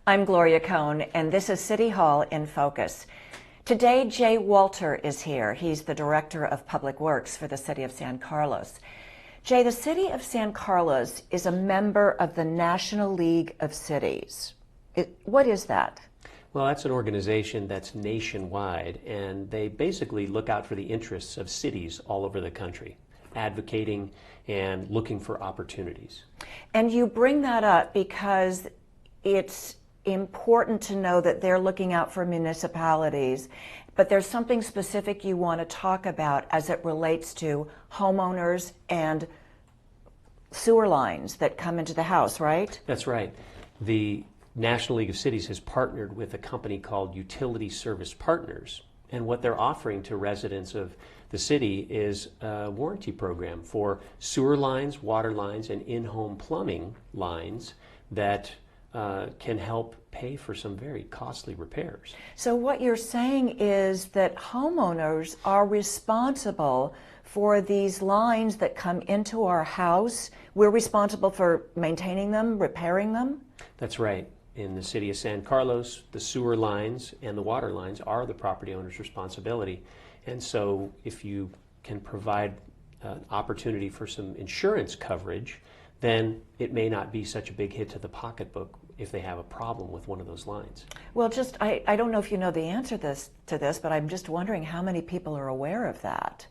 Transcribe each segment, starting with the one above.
I'm Gloria Cohn, and this is City Hall in Focus. Today, Jay Walter is here. He's the Director of Public Works for the City of San Carlos. Jay, the City of San Carlos is a member of the National League of Cities. What is that? Well, that's an organization that's nationwide, and they basically look out for the interests of cities all over the country, advocating and looking for opportunities. And you bring that up because it's important to know that they're looking out for municipalities, but there's something specific you want to talk about as it relates to homeowners and sewer lines that come into the house, right? That's right. The National League of Cities has partnered with a company called Utility Service Partners, and what they're offering to residents of the city is a warranty program for sewer lines, water lines, and in-home plumbing lines that can help pay for some very costly repairs. So what you're saying is that homeowners are responsible for these lines that come into our house. We're responsible for maintaining them, repairing them? That's right. In the city of San Carlos, the sewer lines and the water lines are the property owner's responsibility. And so if you can provide an opportunity for some insurance coverage, then it may not be such a big hit to the pocketbook if they have a problem with one of those lines. Well, I don't know if you know the answer to this, but I'm just wondering how many people are aware of that.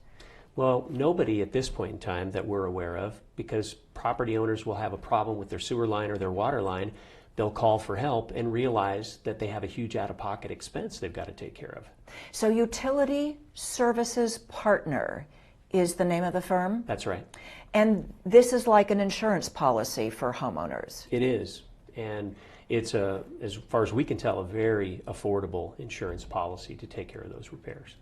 Well, nobody at this point in time that we're aware of, because property owners will have a problem with their sewer line or their water line. They'll call for help and realize that they have a huge out-of-pocket expense they've got to take care of. So Utility Services Partner is the name of the firm? That's right. And this is like an insurance policy for homeowners. It is. And it's, as far as we can tell, a very affordable insurance policy to take care of those repairs.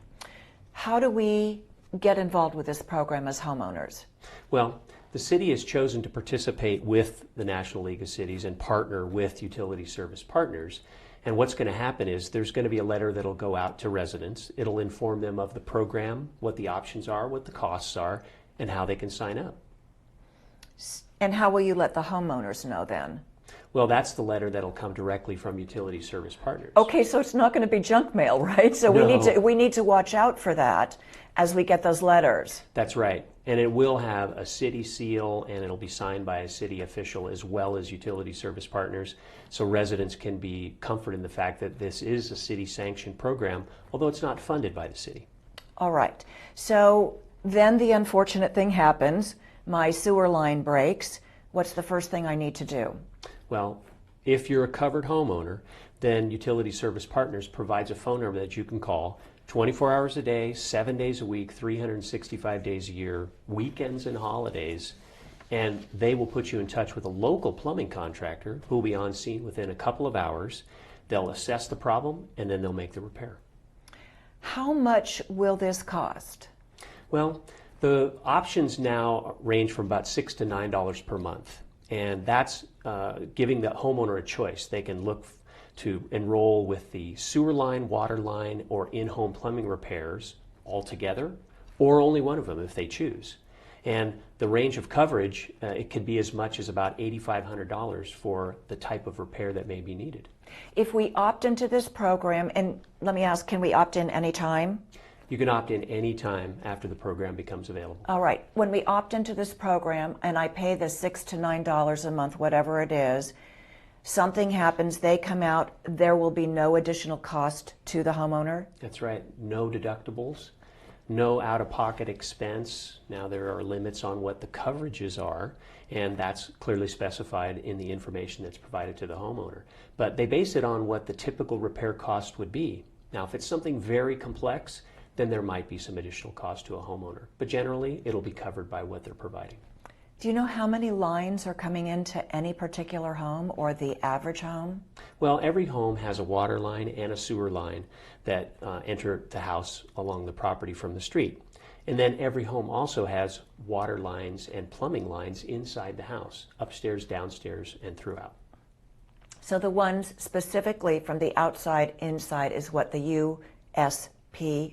How do we get involved with this program as homeowners? Well, the city has chosen to participate with the National League of Cities and partner with Utility Service Partners. And what's going to happen is there's going to be a letter that'll go out to residents. It'll inform them of the program, what the options are, what the costs are, and how they can sign up. And how will you let the homeowners know then? Well, that's the letter that'll come directly from Utility Service Partners. Okay, so it's not going to be junk mail, right? So No. we need to watch out for that as we get those letters. That's right. And it will have a city seal, and it'll be signed by a city official as well as Utility Service Partners, so residents can be comforted in the fact that this is a city-sanctioned program, although it's not funded by the city. All right. So then the unfortunate thing happens. My sewer line breaks. What's the first thing I need to do? Well, if you're a covered homeowner, then Utility Service Partners provides a phone number that you can call 24 hours a day, 7 days a week, 365 days a year, weekends and holidays, and they will put you in touch with a local plumbing contractor who will be on scene within a couple of hours. They'll assess the problem, and then they'll make the repair. How much will this cost? Well, the options now range from about $6 to $9 per month, and that's giving the homeowner a choice. They can look to enroll with the sewer line, water line, or in-home plumbing repairs altogether, or only one of them if they choose. And the range of coverage, it could be as much as about $8,500 for the type of repair that may be needed. If we opt into this program, and let me ask, can we opt in anytime? You can opt in any time after the program becomes available. All right. When we opt into this program and I pay the $6 to $9 a month, whatever it is, something happens, they come out, there will be no additional cost to the homeowner? That's right. No deductibles, no out-of-pocket expense. Now there are limits on what the coverages are, and that's clearly specified in the information that's provided to the homeowner. But they base it on what the typical repair cost would be. Now, if it's something very complex, then there might be some additional cost to a homeowner. But generally, it'll be covered by what they're providing. Do you know how many lines are coming into any particular home or the average home? Well, every home has a water line and a sewer line that enter the house along the property from the street. And then every home also has water lines and plumbing lines inside the house, upstairs, downstairs, and throughout. So the ones specifically from the outside inside is what the USP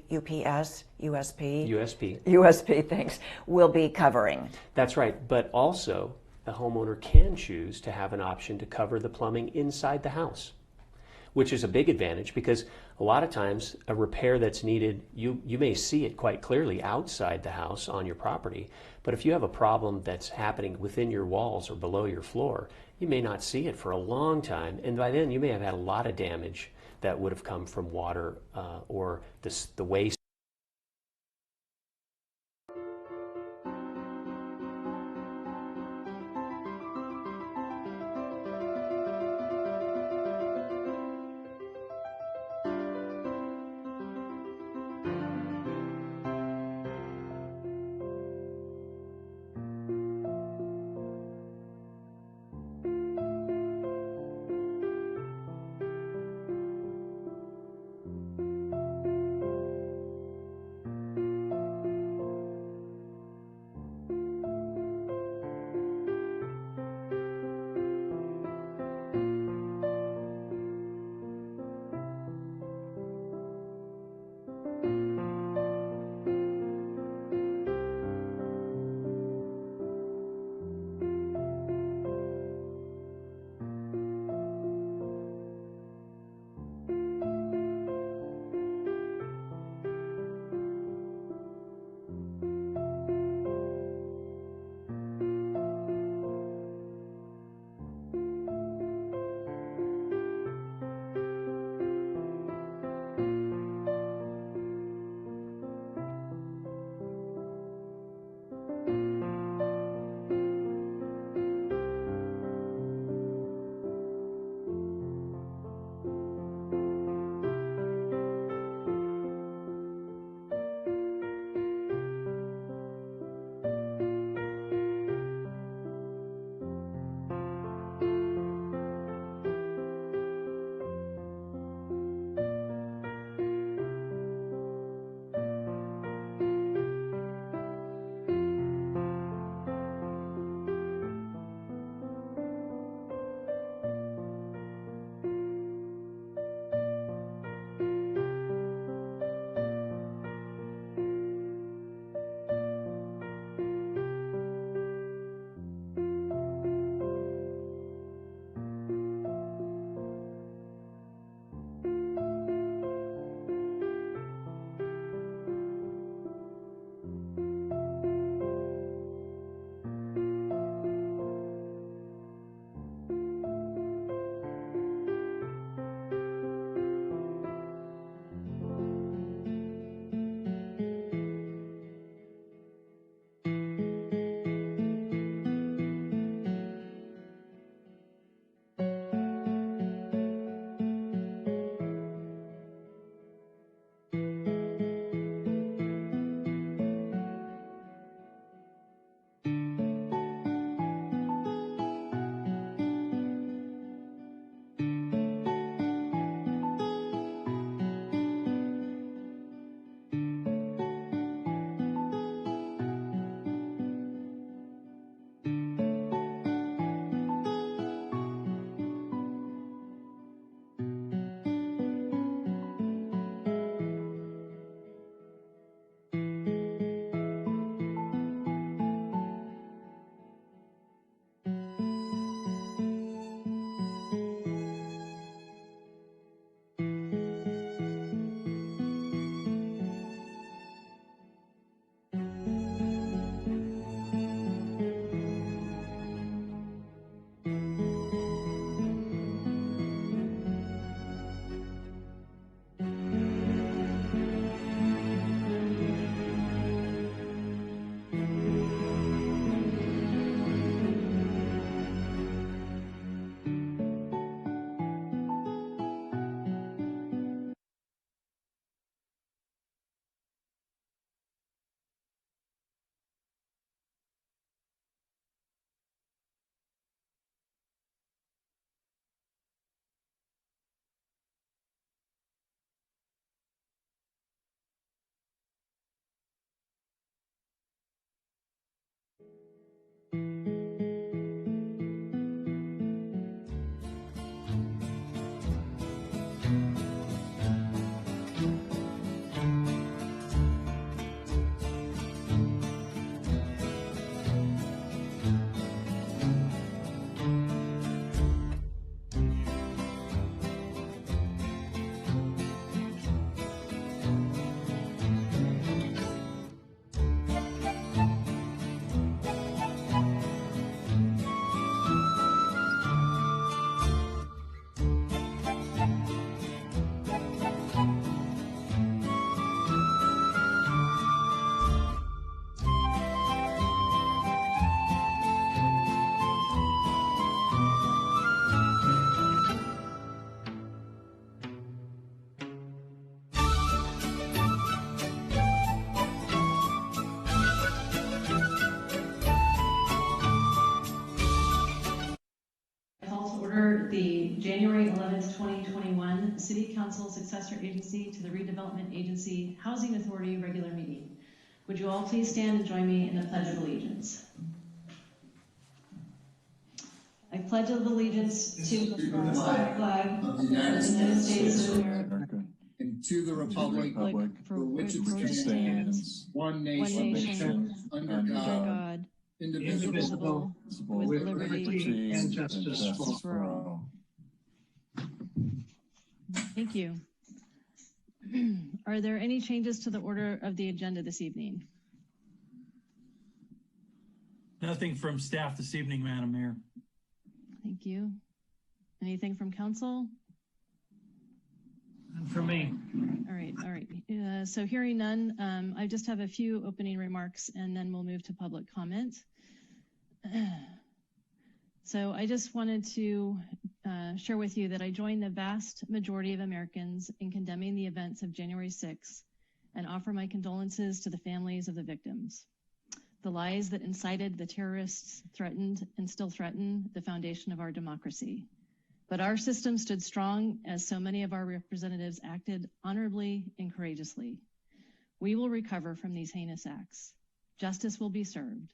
things will be covering. That's right, but also the homeowner can choose to have an option to cover the plumbing inside the house, which is a big advantage because a lot of times a repair that's needed, you may see it quite clearly outside the house on your property, but if you have a problem that's happening within your walls or below your floor, you may not see it for a long time, and by then you may have had a lot of damage that would have come from water or the waste. January 11th, 2021, City Council Successor Agency to the Redevelopment Agency Housing Authority regular meeting. Would you all please stand and join me in the Pledge of Allegiance? I pledge allegiance to the flag of the United States of America and to the republic for which it stands, one nation, under God, indivisible, with liberty and justice for all. Thank you. Are there any changes to the order of the agenda this evening? Nothing from staff this evening, Madam Mayor. Thank you. Anything from council? None for me. All right. So hearing none, I just have a few opening remarks and then we'll move to public comment. So I just wanted to share with you that I join the vast majority of Americans in condemning the events of January 6th and offer my condolences to the families of the victims. The lies that incited the terrorists threatened and still threaten the foundation of our democracy. But our system stood strong as so many of our representatives acted honorably and courageously. We will recover from these heinous acts. Justice will be served,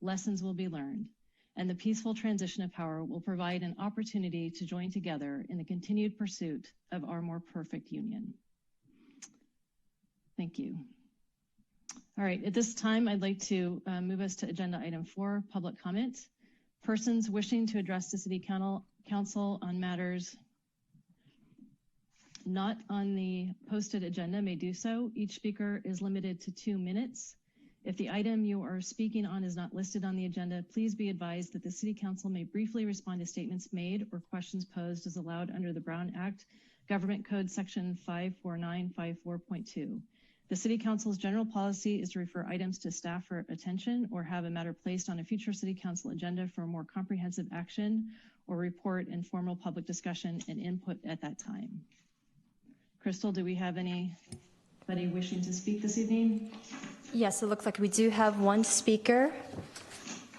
lessons will be learned, and the peaceful transition of power will provide an opportunity to join together in the continued pursuit of our more perfect union. Thank you. All right, at this time, I'd like to move us to agenda item 4, public comment. Persons wishing to address the City Council on matters not on the posted agenda may do so. Each speaker is limited to 2 minutes. If the item you are speaking on is not listed on the agenda, please be advised that the City Council may briefly respond to statements made or questions posed as allowed under the Brown Act, Government Code Section 54954.2. The City Council's general policy is to refer items to staff for attention or have a matter placed on a future City Council agenda for a more comprehensive action or report and formal public discussion and input at that time. Crystal, do we have anybody wishing to speak this evening? Yes, it looks like we do have one speaker.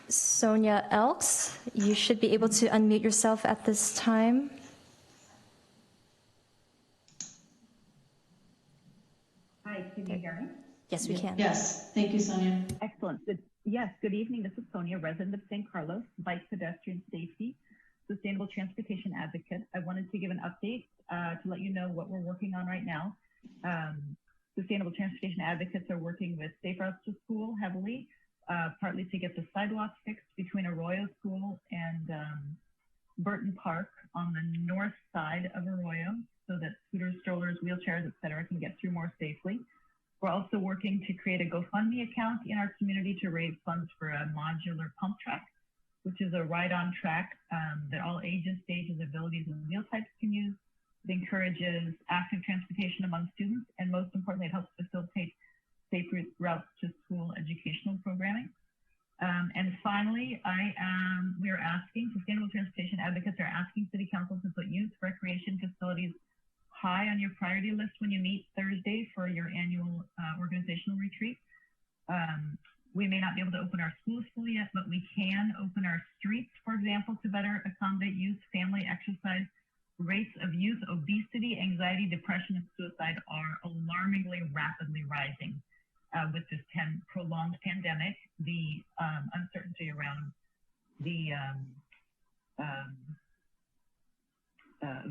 Sonia Elks, you should be able to unmute yourself at this time. Hi, can you hear me? Yes, we can. Yes, thank you, Sonia. Excellent. Good evening. This is Sonia, resident of San Carlos, bike pedestrian safety, sustainable transportation advocate. I wanted to give an update to let you know what we're working on right now. Sustainable transportation advocates are working with Safe Routes to School heavily, partly to get the sidewalks fixed between Arroyo School and Burton Park on the north side of Arroyo so that scooters, strollers, wheelchairs, etc. can get through more safely. We're also working to create a GoFundMe account in our community to raise funds for a modular pump track, which is a ride-on track that all ages, stages, abilities, and wheel types can use. It encourages active transportation among students, and most importantly, it helps facilitate safe routes to school educational programming. And finally, we are asking, sustainable transportation advocates are asking City Council to put youth recreation facilities high on your priority list when you meet Thursday for your annual organizational retreat. We may not be able to open our schools fully yet, but we can open our streets, for example, to better accommodate youth, family, exercise. Rates of youth obesity, anxiety, depression, and suicide are alarmingly rapidly rising with this prolonged pandemic, the uncertainty around the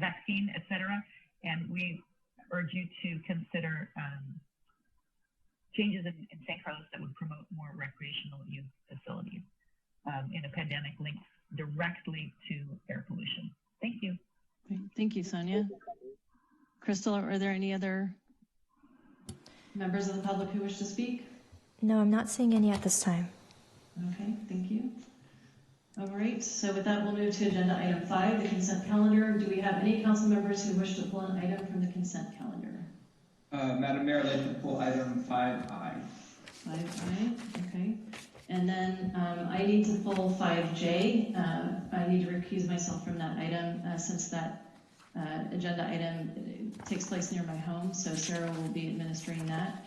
vaccine, et cetera. And we urge you to consider changes in San Carlos that would promote more recreational youth facilities in a pandemic linked directly to air pollution. Thank you. Great. Thank you, Sonia. Crystal, are there any other members of the public who wish to speak? No, I'm not seeing any at this time. Okay, thank you. All right, so with that, we'll move to agenda item 5, the consent calendar. Do we have any council members who wish to pull an item from the consent calendar? Madam Mayor, I'd like to pull item 5I. 5I, okay. And then I need to pull 5J. I need to recuse myself from that item since that agenda item takes place near my home, so Sarah will be administering that.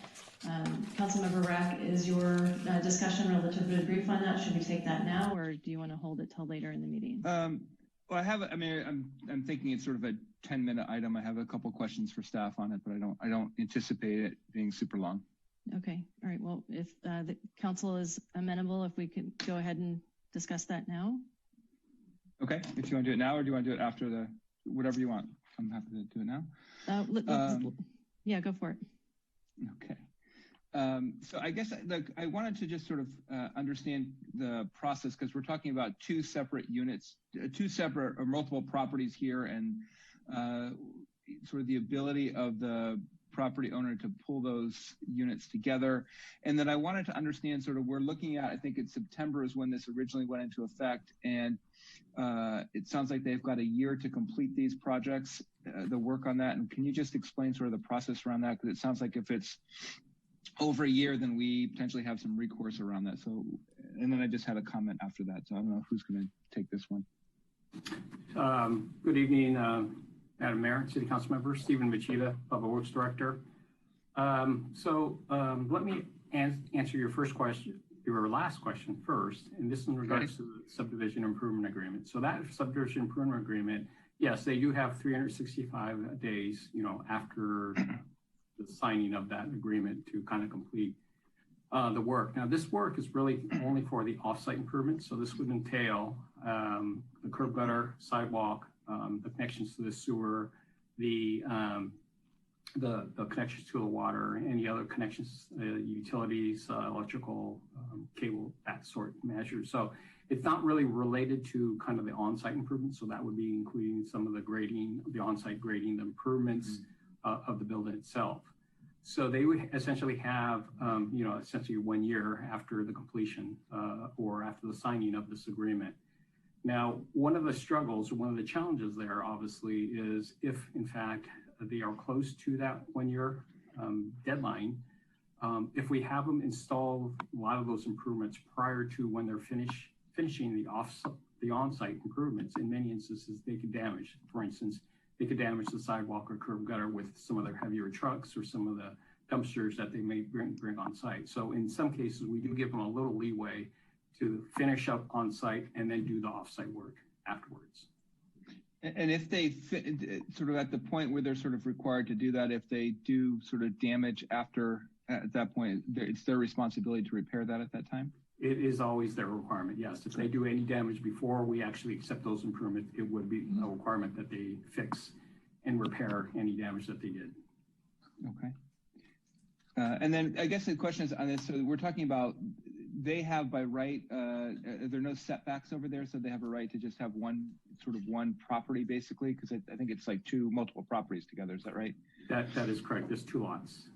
Councilmember Rack, is your discussion relatively brief on that? Should we take that now, or do you want to hold it till later in the meeting? Well, I mean, I'm thinking it's sort of a 10-minute item. I have a couple questions for staff on it, but I don't anticipate it being super long. Okay. All right. Well, if the council is amenable, if we could go ahead and discuss that now. Okay. If you want to do it now, or do you want to do it after whatever you want? I'm happy to do it now. Yeah, go for it. Okay. So I guess I wanted to just sort of understand the process, because we're talking about two separate units, two separate or multiple properties here, and sort of the ability of the property owner to pull those units together. And then I wanted to understand sort of, we're looking at, I think it's September is when this originally went into effect. And it sounds like they've got a year to complete these projects, the work on that. And can you just explain sort of the process around that? Because it sounds like if it's over a year, then we potentially have some recourse around that. So, and then I just had a comment after that. So I don't know who's going to take this one. Good evening, Madam Mayor, City Council Member, Stephen Machida, Public Works Director. Let me answer your first question, your last question first, and this in regards to the subdivision improvement agreement. So that subdivision improvement agreement, yes, they do have 365 days, after the signing of that agreement to kind of complete the work. Now, this work is really only for the off-site improvements. So this would entail the curb gutter, sidewalk, the connections to the sewer, the connections to the water, any other connections, utilities, electrical, cable, that sort of measure. So it's not really related to kind of the on-site improvements. So that would be including some of the grading, the on-site grading, the improvements of the building itself. So they would essentially have, essentially 1 year after the completion or after the signing of this agreement. Now, one of the struggles, one of the challenges there, obviously, is if, in fact, they are close to that 1 year deadline, if we have them install a lot of those improvements prior to when they're finishing the on-site improvements, in many instances, they could damage. For instance, they could damage the sidewalk or curb gutter with some of their heavier trucks or some of the dumpsters that they may bring on site. So in some cases, we do give them a little leeway to finish up on site and then do the off-site work afterwards. And if they sort of at the point where they're sort of required to do that, if they do sort of damage after at that point, it's their responsibility to repair that at that time? It is always their requirement, yes. If they do any damage before we actually accept those improvements, it would be a requirement that they fix and repair any damage that they did. Okay. And then I guess the question is on this, so we're talking about, they have by right, are there no setbacks over there? So they have a right to just have one property basically? Because I think it's like multiple properties together, is that right? That is correct, there's 2 lots.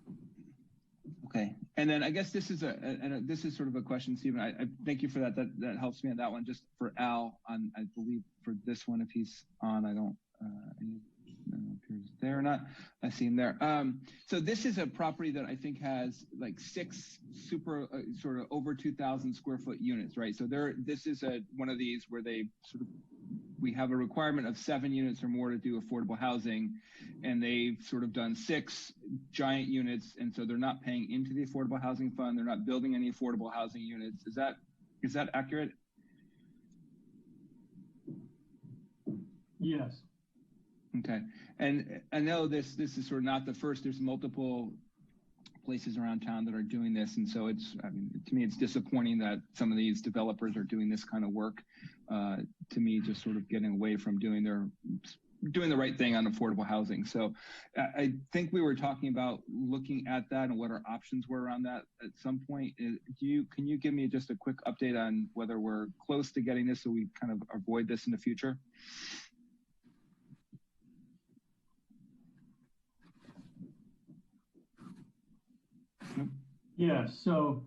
Okay, and then I guess this is this is sort of a question, Stephen. I thank you for that. That helps me on that one. Just for Al, on I believe for this one, if he's on, I don't know if he's there or not. I see him there. So this is a property that I think has like 6 super sort of over 2,000 square foot units, right? So this is one of these where they sort of, we have a requirement of 7 units or more to do affordable housing, and they've sort of done 6 giant units, and so they're not paying into the affordable housing fund. They're not building any affordable housing units. Is that accurate? Yes. Okay, and I know this is sort of not the first. There's multiple places around town that are doing this, and so to me, it's disappointing that some of these developers are doing this kind of work. To me, just sort of getting away from doing the right thing on affordable housing. So I think we were talking about looking at that and what our options were around that at some point. Can you give me just a quick update on whether we're close to getting this so we kind of avoid this in the future? Yes, so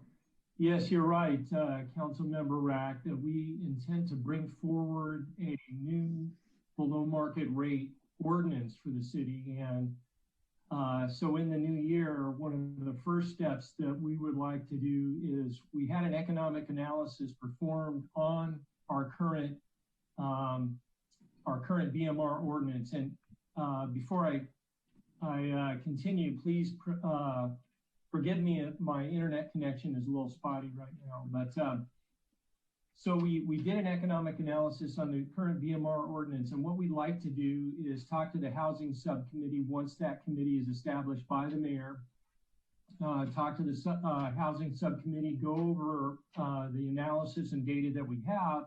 yes, you're right, Councilmember Rack, that we intend to bring forward a new below market rate ordinance for the city. And so in the new year, one of the first steps that we would like to do is, we had an economic analysis performed on our current BMR ordinance. And before I continue, please forgive me if my internet connection is a little spotty right now. But So we did an economic analysis on the current VMR ordinance, and what we'd like to do is talk to the housing subcommittee once that committee is established by the mayor. Talk to the housing subcommittee, go over the analysis and data that we have,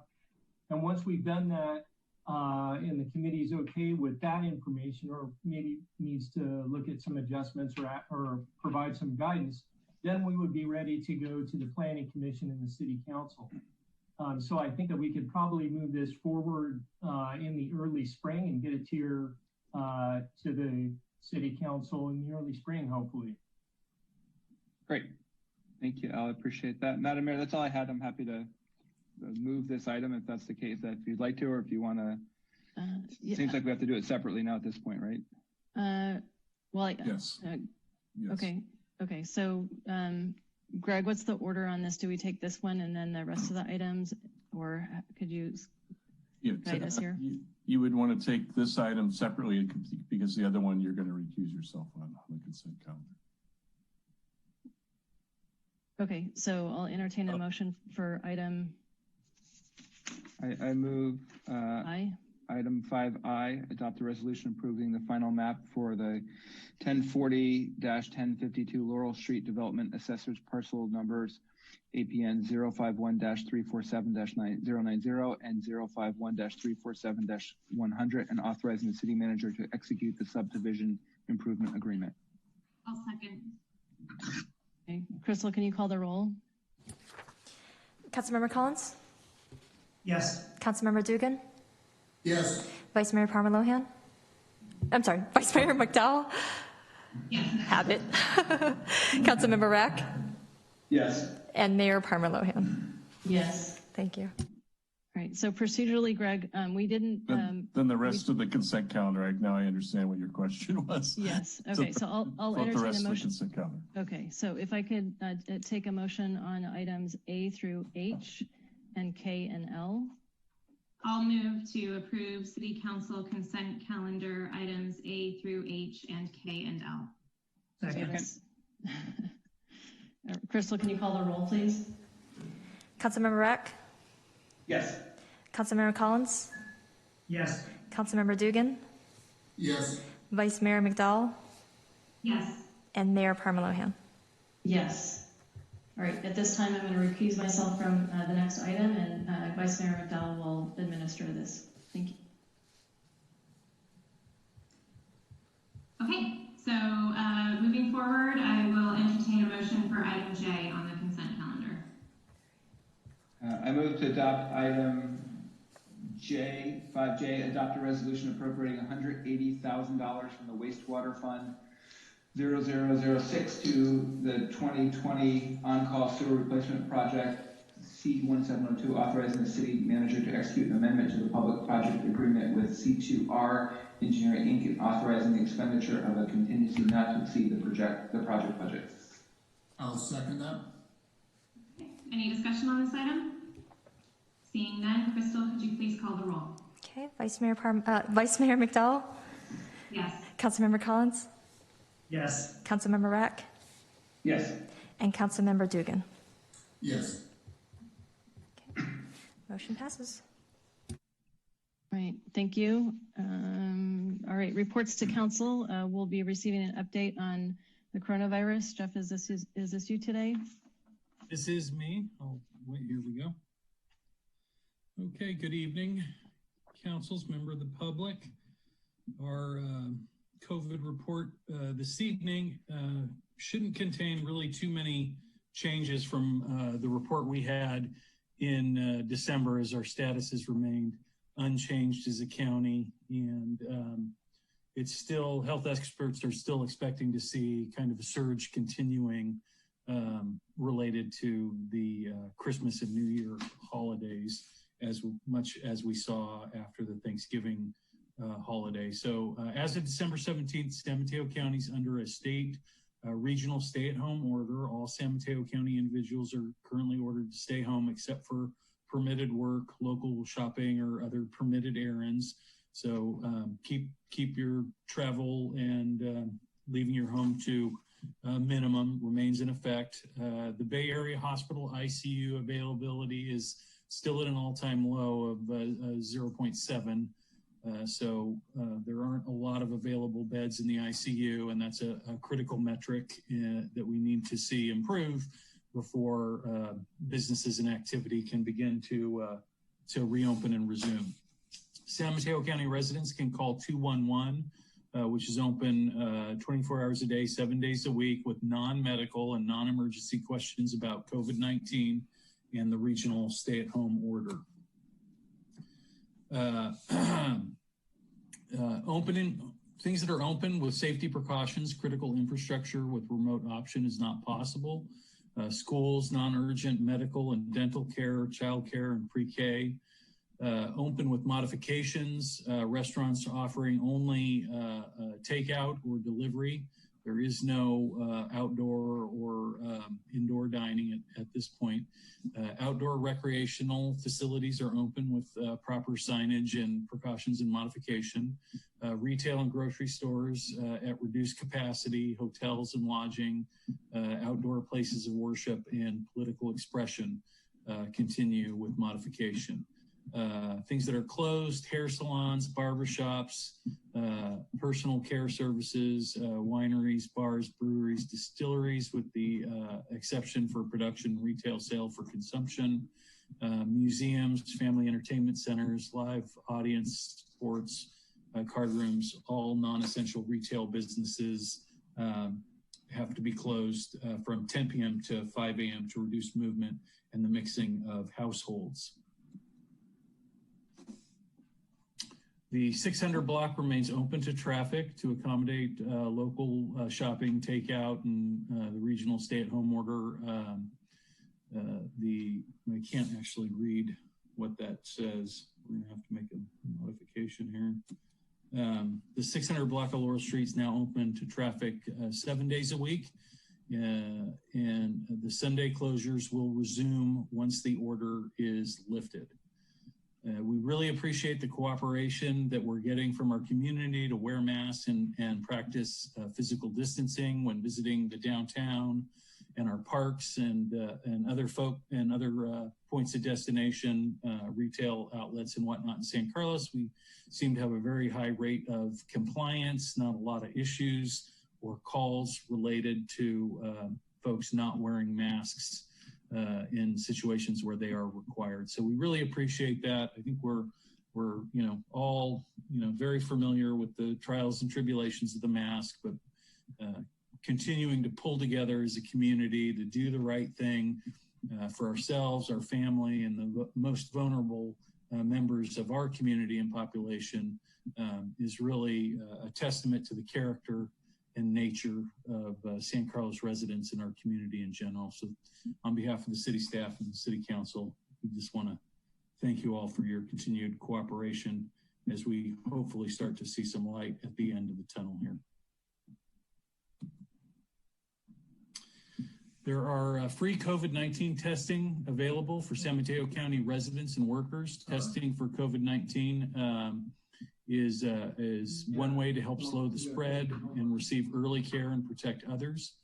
and once we've done that, and the committee is okay with that information, or maybe needs to look at some adjustments or provide some guidance, then we would be ready to go to the planning commission and the city council. So I think that we could probably move this forward in the early spring and get it here to the city council in the early spring, hopefully. Great. Thank you, Al. I appreciate that. Madam Mayor, that's all I had. I'm happy to move this item if that's the case, if you'd like to, or if you want to. Yeah. Seems like we have to do it separately now at this point, right? Yes. Yes. Okay. So, Greg, what's the order on this? Do we take this one and then the rest of the items, or could you guide us here? You would want to take this item separately because the other one you're going to recuse yourself on the consent calendar. Okay, so I'll entertain a motion for item. I move item 5I, adopt a resolution approving the final map for the 1040-1052 Laurel Street Development Assessors parcel numbers APN 051-347-090 and 051-347-100, and authorizing the city manager to execute the subdivision improvement agreement. I'll second. Okay. Crystal, can you call the roll? Councilmember Collins? Yes. Councilmember Dugan? Yes. Vice Mayor Parma-Lohan? I'm sorry, Vice Mayor McDowell? Yes. Habit. Councilmember Rack? Yes. And Mayor Parma-Lohan? Yes. Thank you. All right, so procedurally, Greg, we didn't. Then the rest of the consent calendar, now I understand what your question was. Yes, okay, so I'll entertain the rest a motion. Of the consent calendar. Okay, so if I could take a motion on items A through H and K and L. I'll move to approve City Council consent calendar items A through H and K and L. Second. Crystal, can you call the roll, please? Councilmember Rack? Yes. Councilmember Collins? Yes. Councilmember Dugan? Yes. Vice Mayor McDowell? Yes. And Mayor Parma-Lohan? Yes. All right, at this time, I'm going to recuse myself from the next item, and Vice Mayor McDowell will administer this. Thank you. Okay, so moving forward, I will entertain a motion for item J on the consent calendar. I move to adopt item 5J, adopt a resolution appropriating $180,000 from the wastewater fund 0006 to the 2020 on-call sewer replacement project C1702, authorizing the city manager to execute an amendment to the public project agreement with C2R Engineering Inc. and authorizing the expenditure of a contingency not to exceed the project budget. I'll second that. Okay. Any discussion on this item? Seeing none, Crystal, could you please call the roll? Okay, Vice Mayor McDowell? Yes. Councilmember Collins? Yes. Councilmember Rack? Yes. And Councilmember Dugan? Yes. Okay. Motion passes. All right, thank you. All right, reports to council. We'll be receiving an update on the coronavirus. Jeff, is this you today? This is me. Oh, wait, here we go. Okay, good evening, councils, member of the public. Our COVID report this evening shouldn't contain really too many changes from the report we had in December, as our status has remained unchanged as a county, and it's still, health experts are still expecting to see kind of a surge continuing related to the Christmas and New Year holidays, as much as we saw after the Thanksgiving holiday. So as of December 17th, San Mateo County is under a regional stay-at-home order. All San Mateo County individuals are currently ordered to stay home except for permitted work, local shopping, or other permitted errands. So keep your travel and leaving your home to minimum remains in effect. The Bay Area Hospital ICU availability is still at an all-time low of 0.7. So there aren't a lot of available beds in the ICU, and that's a critical metric that we need to see improve before businesses and activity can begin to reopen and resume. San Mateo County residents can call 211, which is open 24 hours a day, 7 days a week, with non-medical and non-emergency questions about COVID-19 and the regional stay-at-home order. Things that are open with safety precautions, critical infrastructure with remote option is not possible. Schools, non-urgent medical and dental care, child care, and pre-K. Open with modifications, restaurants offering only takeout or delivery. There is no outdoor or indoor dining at this point. Outdoor recreational facilities are open with proper signage and precautions and modification. Retail and grocery stores at reduced capacity, hotels and lodging, outdoor places of worship and political expression continue with modification. Things that are closed: hair salons, barbershops, personal care services, wineries, bars, breweries, distilleries, with the exception for production, retail, sale for consumption, museums, family entertainment centers, live audience, sports, card rooms. All non-essential retail businesses have to be closed from 10 p.m. to 5 a.m. to reduce movement and the mixing of households. The 600 block remains open to traffic to accommodate local shopping, takeout, and the regional stay-at-home order. I can't actually read what that says. We're gonna have to make a modification here. The 600 block of Laurel Street is now open to traffic 7 days a week, and the Sunday closures will resume once the order is lifted. We really appreciate the cooperation that we're getting from our community to wear masks and practice physical distancing when visiting the downtown and our parks and other points of destination, retail outlets and whatnot in San Carlos. We seem to have a very high rate of compliance, not a lot of issues or calls related to folks not wearing masks in situations where they are required. So we really appreciate that. I think we're all very familiar with the trials and tribulations of the mask, but continuing to pull together as a community to do the right thing for ourselves, our family, and the most vulnerable members of our community and population is really a testament to the character and nature of San Carlos residents and our community in general. So on behalf of the city staff and the city council, we just want to thank you all for your continued cooperation as we hopefully start to see some light at the end of the tunnel here. There are free COVID-19 testing available for San Mateo County residents and workers. Testing for COVID-19 is one way to help slow the spread and receive early care and protect others.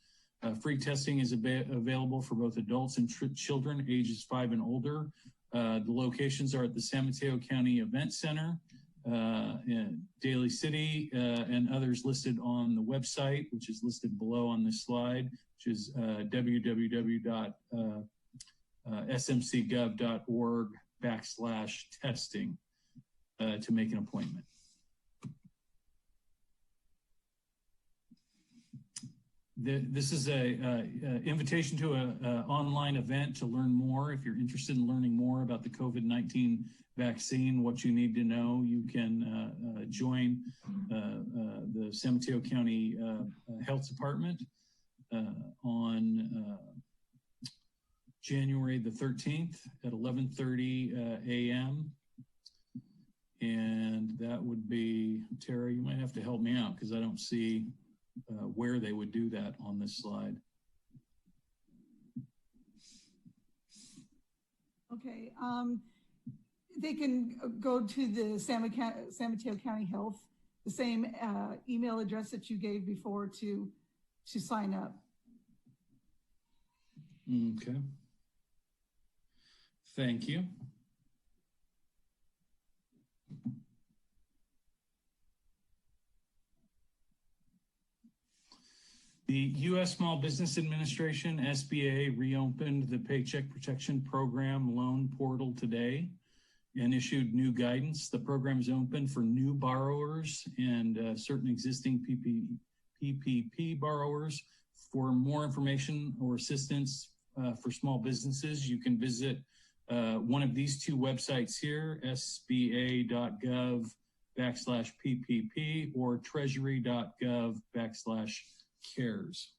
Free testing is available for both adults and children ages 5 and older. The locations are at the San Mateo County Event Center, in Daly City, and others listed on the website, which is listed below on this slide, which is www.smcgov.org/testing to make an appointment. This is a invitation to an online event to learn more. If you're interested in learning more about the COVID-19 vaccine, what you need to know, you can join the San Mateo County Health Department on January the 13th at 11:30 a.m. And that would be, Tara, you might have to help me out because I don't see where they would do that on this slide. Okay, they can go to the San Mateo County Health, the same email address that you gave before to sign up. Okay. Thank you. The U.S. Small Business Administration, SBA, reopened the Paycheck Protection Program loan portal today and issued new guidance. The program is open for new borrowers and certain existing PPP borrowers. For more information or assistance for small businesses, you can visit one of these two websites here, sba.gov/PPP or treasury.gov/CARES.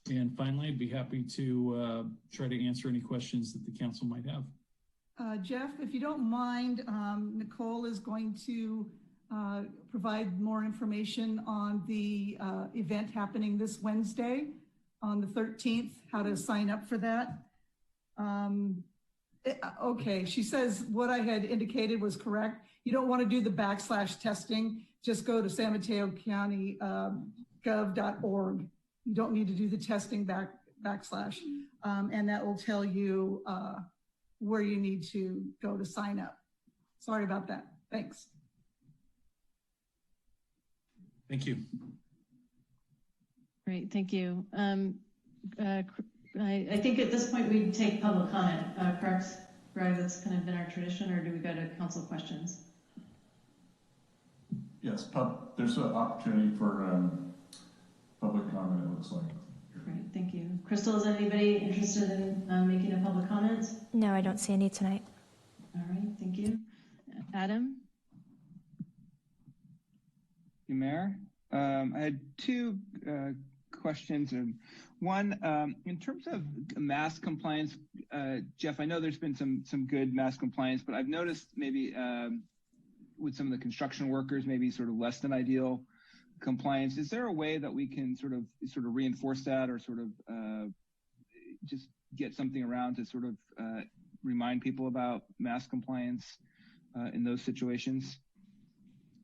And finally, I'd be happy to try to answer any questions that the council might have. Jeff, if you don't mind, Nicole is going to provide more information on the event happening this Wednesday on the 13th, how to sign up for that. Okay, she says what I had indicated was correct. You don't want to do the /testing, just go to San Mateo County gov.org. You don't need to do the testing /, and that will tell you where you need to go to sign up. Sorry about that. Thanks. Thank you. Great, thank you. I think at this point we take public comment. Correct, Greg? That's kind of been our tradition, or do we go to council questions? Yes, there's an opportunity for public comment, it looks like. Great, thank you. Crystal, is anybody interested in making a public comment? No, I don't see any tonight. All right, thank you. Adam? Mayor, I had two questions. One, in terms of mask compliance, Jeff, I know there's been some good mask compliance, but I've noticed maybe with some of the construction workers, maybe sort of less than ideal compliance. Is there a way that we can sort of reinforce that, or sort of just get something around to sort of remind people about mask compliance in those situations?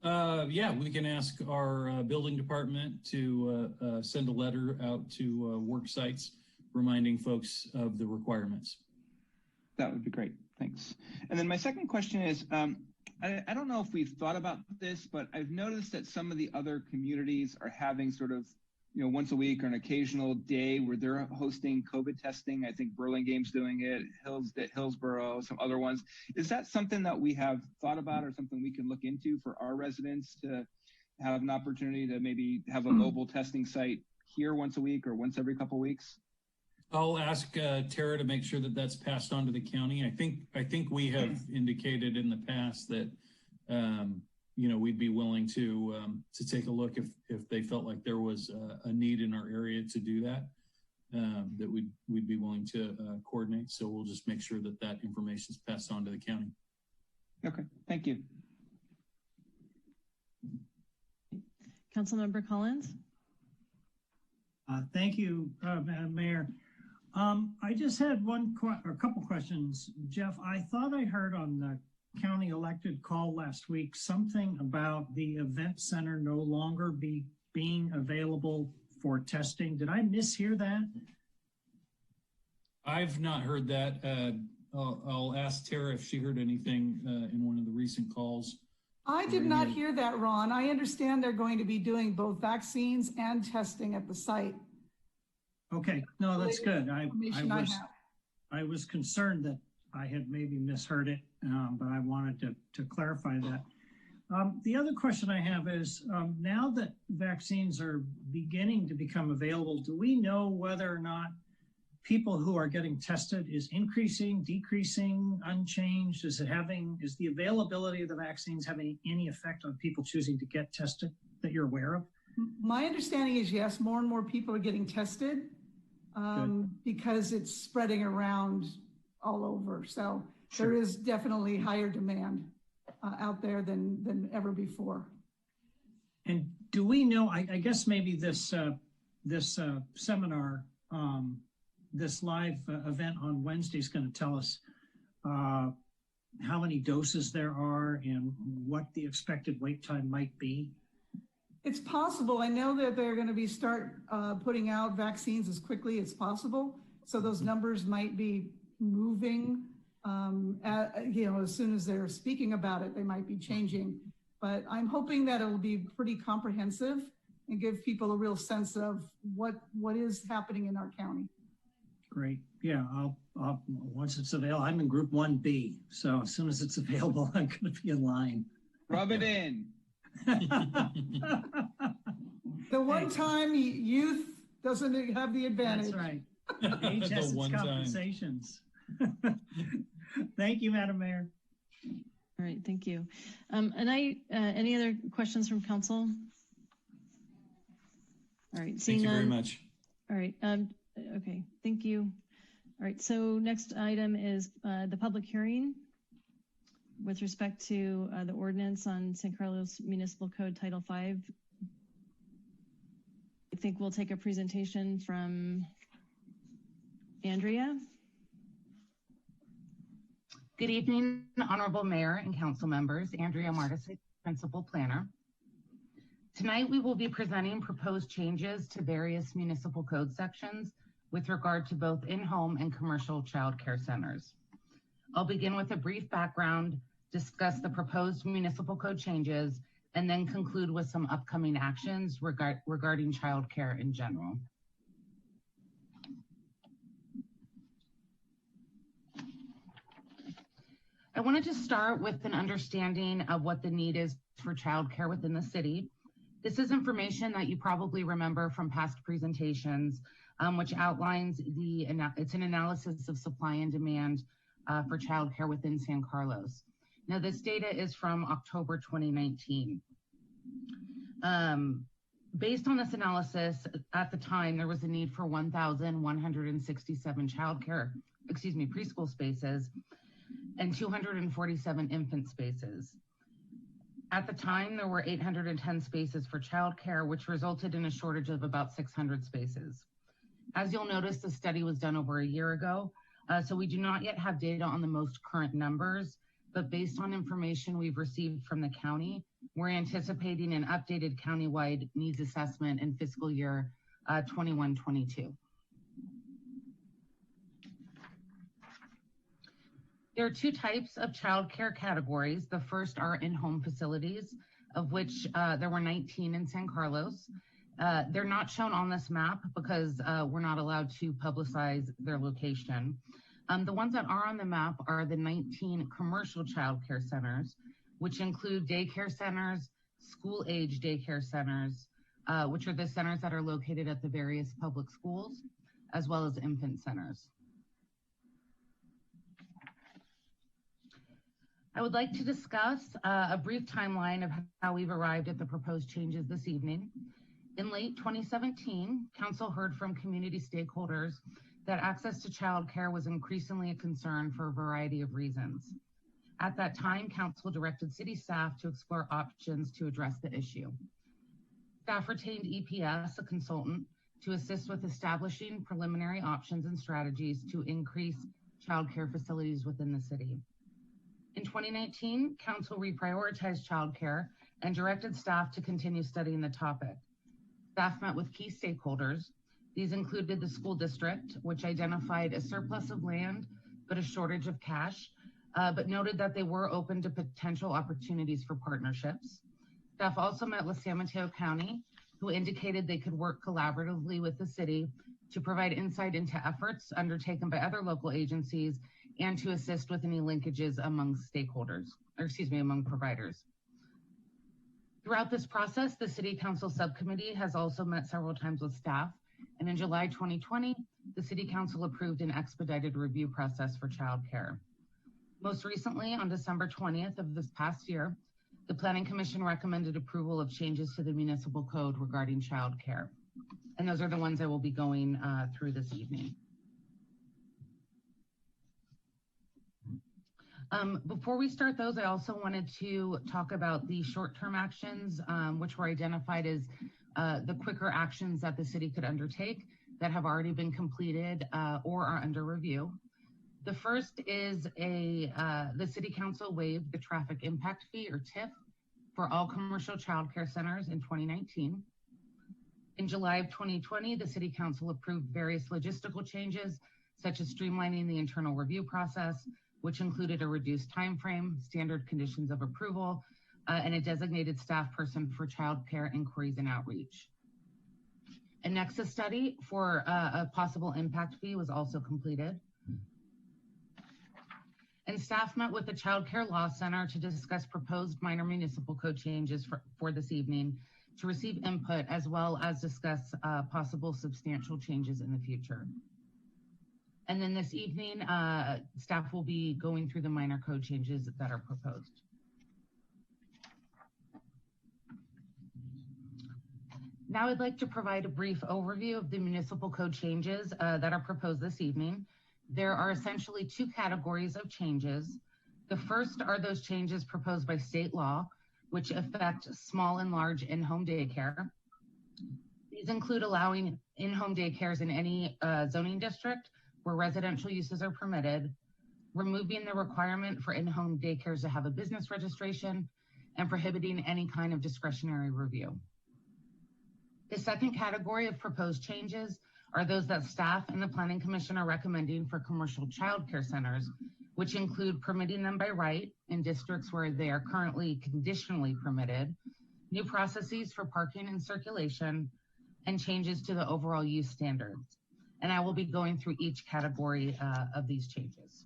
Yeah, we can ask our building department to send a letter out to work sites reminding folks of the requirements. That would be great. Thanks. And then my second question is, I don't know if we've thought about this, but I've noticed that some of the other communities are having sort of, once a week or an occasional day where they're hosting COVID testing. I think Burlingame's doing it, Hillsborough, some other ones. Is that something that we have thought about, or something we can look into for our residents to have an opportunity to maybe have a mobile testing site here once a week or once every couple of weeks? I'll ask Tara to make sure that that's passed on to the county. I think we have indicated in the past that we'd be willing to take a look if they felt like there was a need in our area to do that. That we'd be willing to coordinate. So we'll just make sure that that information is passed on to the county. Okay, thank you. Councilmember Collins. Thank you, Madam Mayor. I just had a couple questions. Jeff, I thought I heard on the county elected call last week something about the event center no longer being available for testing. Did I mishear that? I've not heard that. I'll ask Tara if she heard anything in one of the recent calls. I did not hear that, Ron. I understand they're going to be doing both vaccines and testing at the site. Okay, no, that's good. I was concerned that I had maybe misheard it, but I wanted to clarify that. The other question I have is, now that vaccines are beginning to become available, do we know whether or not people who are getting tested is increasing, decreasing, unchanged? Is the availability of the vaccines having any effect on people choosing to get tested that you're aware of? My understanding is yes, more and more people are getting tested because it's spreading around all over. So There is definitely higher demand out there than ever before. And do we know, I guess maybe this seminar, this live event on Wednesday is going to tell us how many doses there are and what the expected wait time might be? It's possible. I know that they're going to start putting out vaccines as quickly as possible. So those numbers might be moving. As soon as they're speaking about it, they might be changing. But I'm hoping that it'll be pretty comprehensive and give people a real sense of what is happening in our county. Great. Yeah, I'll once it's available. I'm in Group 1B, so as soon as it's available, I'm going to be in line. Rub it in. The one time youth doesn't have the advantage. That's right. Age has its compensations. Thank you, Madam Mayor. All right, thank you. Any other questions from council? All right, thank you very much. All right, okay, thank you. All right, so next item is the public hearing with respect to the ordinance on San Carlos Municipal Code Title V. I think we'll take a presentation from Andrea. Good evening, Honorable Mayor and Council members. Andrea Martis, Principal Planner. Tonight, we will be presenting proposed changes to various municipal code sections with regard to both in-home and commercial child care centers. I'll begin with a brief background, discuss the proposed municipal code changes, and then conclude with some upcoming actions regarding child care in general. I wanted to start with an understanding of what the need is for childcare within the city. This is information that you probably remember from past presentations, which outlines it's an analysis of supply and demand for childcare within San Carlos. Now, this data is from October 2019. Based on this analysis, at the time, there was a need for 1,167 preschool spaces and 247 infant spaces. At the time, there were 810 spaces for childcare, which resulted in a shortage of about 600 spaces. As you'll notice, the study was done over a year ago, so we do not yet have data on the most current numbers, but based on information we've received from the county, we're anticipating an updated countywide needs assessment in fiscal year 21-22. There are two types of childcare categories. The first are in-home facilities, of which there were 19 in San Carlos. They're not shown on this map because we're not allowed to publicize their location. The ones that are on the map are the 19 commercial childcare centers, which include daycare centers, school-age daycare centers, which are the centers that are located at the various public schools, as well as infant centers. I would like to discuss a brief timeline of how we've arrived at the proposed changes this evening. In late 2017, Council heard from community stakeholders that access to childcare was increasingly a concern for a variety of reasons. At that time, Council directed city staff to explore options to address the issue. Staff retained EPS, a consultant, to assist with establishing preliminary options and strategies to increase childcare facilities within the city. In 2019, Council reprioritized childcare and directed staff to continue studying the topic. Staff met with key stakeholders. These included the school district, which identified a surplus of land, but a shortage of cash, but noted that they were open to potential opportunities for partnerships. Staff also met with San Mateo County, who indicated they could work collaboratively with the city to provide insight into efforts undertaken by other local agencies and to assist with any linkages among stakeholders, among providers. Throughout this process, the City Council Subcommittee has also met several times with staff, and in July 2020, the City Council approved an expedited review process for childcare. Most recently, on December 20th of this past year, the Planning Commission recommended approval of changes to the municipal code regarding childcare. And those are the ones I will be going through this evening. Before we start those, I also wanted to talk about the short-term actions, which were identified as the quicker actions that the city could undertake that have already been completed or are under review. The first is the City Council waived the traffic impact fee, or TIF, for all commercial childcare centers in 2019. In July of 2020, the City Council approved various logistical changes, such as streamlining the internal review process, which included a reduced time frame, standard conditions of approval, and a designated staff person for childcare inquiries and outreach. A nexus study for a possible impact fee was also completed. And staff met with the Child Care Law Center to discuss proposed minor municipal code changes for this evening, to receive input as well as discuss possible substantial changes in the future. And then this evening, staff will be going through the minor code changes that are proposed. Now I'd like to provide a brief overview of the municipal code changes that are proposed this evening. There are essentially two categories of changes. The first are those changes proposed by state law, which affect small and large in-home daycare. These include allowing in-home daycares in any zoning district where residential uses are permitted, removing the requirement for in-home daycares to have a business registration, and prohibiting any kind of discretionary review. The second category of proposed changes are those that staff and the Planning Commission are recommending for commercial child care centers, which include permitting them by right in districts where they are currently conditionally permitted, new processes for parking and circulation, and changes to the overall use standards. And I will be going through each category of these changes.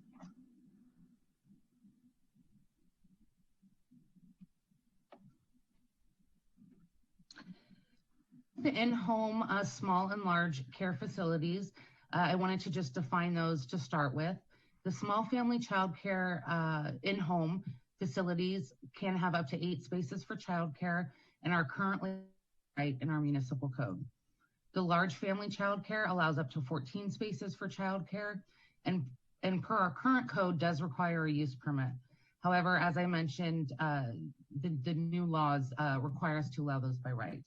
The in-home small and large care facilities, I wanted to just define those to start with. The small family child care in-home facilities can have up to 8 spaces for child care and are currently right in our municipal code. The large family child care allows up to 14 spaces for child care, and per our current code does require a use permit. However, as I mentioned, the new laws require us to allow those by right.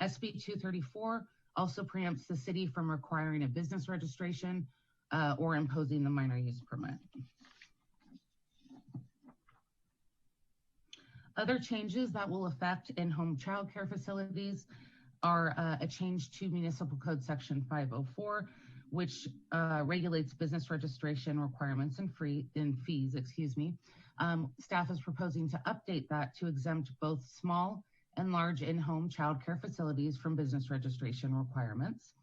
SB 234 also preempts the city from requiring a business registration or imposing the minor use permit. Other changes that will affect in-home child care facilities are a change to Municipal Code Section 504, which regulates business registration requirements and fees. Staff is proposing to update that to exempt both small and large in-home child care facilities from business registration requirements.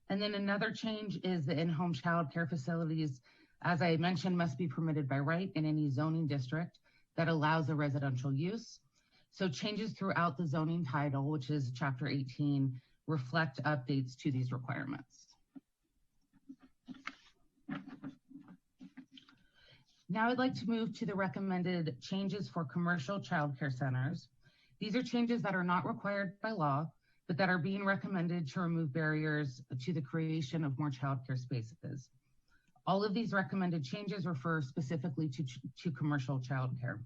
And then another change is the in-home child care facilities, as I mentioned, must be permitted by right in any zoning district that allows a residential use. So changes throughout the zoning title, which is Chapter 18, reflect updates to these requirements. Now I'd like to move to the recommended changes for commercial child care centers. These are changes that are not required by law, but that are being recommended to remove barriers to the creation of more childcare spaces. All of these recommended changes refer specifically to commercial childcare.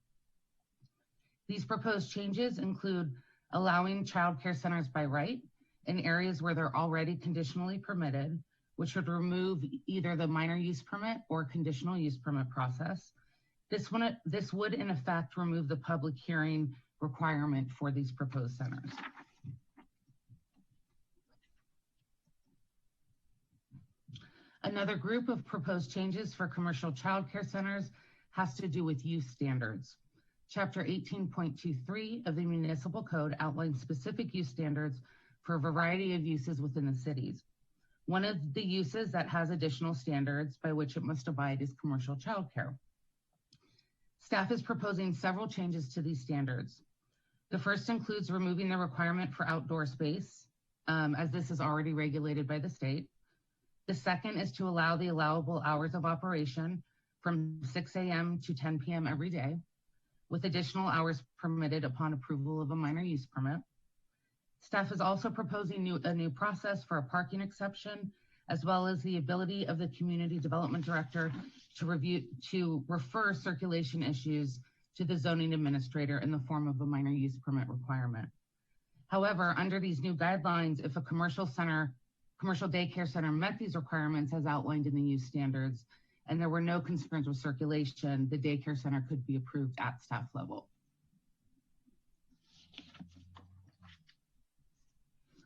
These proposed changes include allowing childcare centers by right in areas where they're already conditionally permitted, which would remove either the minor use permit or conditional use permit process. This would in effect remove the public hearing requirement for these proposed centers. Another group of proposed changes for commercial child care centers has to do with use standards. Chapter 18.23 of the Municipal Code outlines specific use standards for a variety of uses within the cities. One of the uses that has additional standards by which it must abide is commercial child care. Staff is proposing several changes to these standards. The first includes removing the requirement for outdoor space, as this is already regulated by the state. The second is to allow the allowable hours of operation from 6 a.m. to 10 p.m. every day, with additional hours permitted upon approval of a minor use permit. Staff is also proposing a new process for a parking exception, as well as the ability of the community development director to refer circulation issues to the zoning administrator in the form of a minor use permit requirement. However, under these new guidelines, if a commercial daycare center met these requirements as outlined in the use standards, and there were no concerns with circulation, the daycare center could be approved at staff level.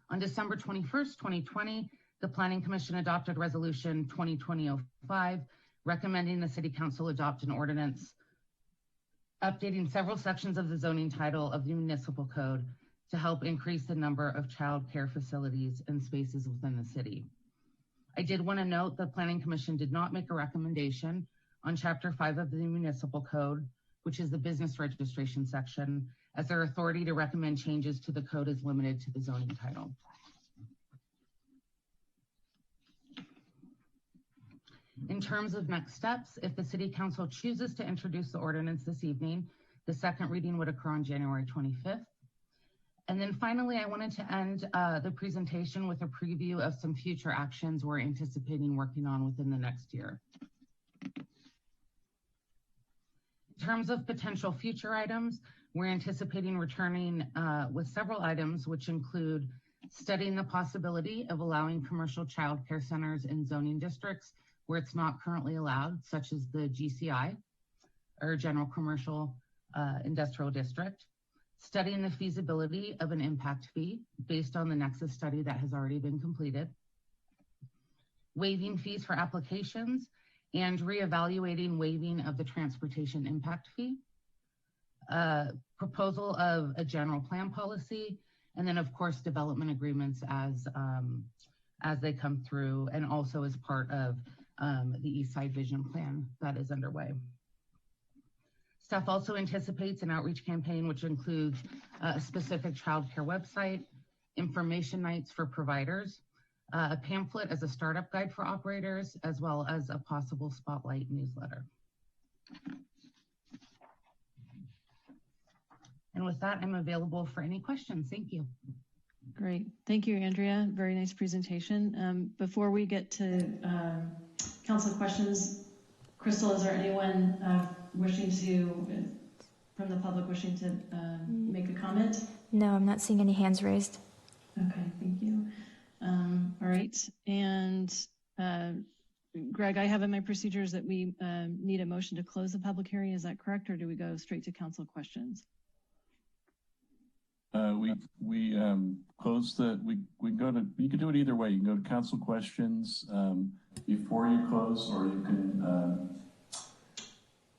On December 21st, 2020, the Planning Commission adopted Resolution 2020-05, recommending the City Council adopt an ordinance updating several sections of the zoning title of the Municipal Code to help increase the number of child care facilities and spaces within the city. I did want to note the Planning Commission did not make a recommendation on Chapter 5 of the Municipal Code, which is the business registration section, as their authority to recommend changes to the code is limited to the zoning title. In terms of next steps, if the City Council chooses to introduce the ordinance this evening, the second reading would occur on January 25th. And then finally, I wanted to end the presentation with a preview of some future actions we're anticipating working on within the next year. In terms of potential future items, we're anticipating returning with several items, which include studying the possibility of allowing commercial child care centers in zoning districts where it's not currently allowed, such as the GCI, or General Commercial Industrial District. Studying the feasibility of an impact fee based on the Nexus study that has already been completed. Waiving fees for applications and reevaluating waiving of the transportation impact fee. Proposal of a general plan policy, and then of course development agreements as they come through, and also as part of the East Side Vision Plan that is underway. Staff also anticipates an outreach campaign, which includes a specific childcare website, information nights for providers, a pamphlet as a startup guide for operators, as well as a possible spotlight newsletter. And with that, I'm available for any questions. Thank you. Great. Thank you, Andrea. Very nice presentation. Before we get to council questions, Crystal, is there anyone from the public wishing to make a comment? No, I'm not seeing any hands raised. Okay, thank you. All right, and Greg, I have in my procedures that we need a motion to close the public hearing. Is that correct, or do we go straight to council questions? We close the, we go to, you can do it either way. You can go to council questions before you close, or you can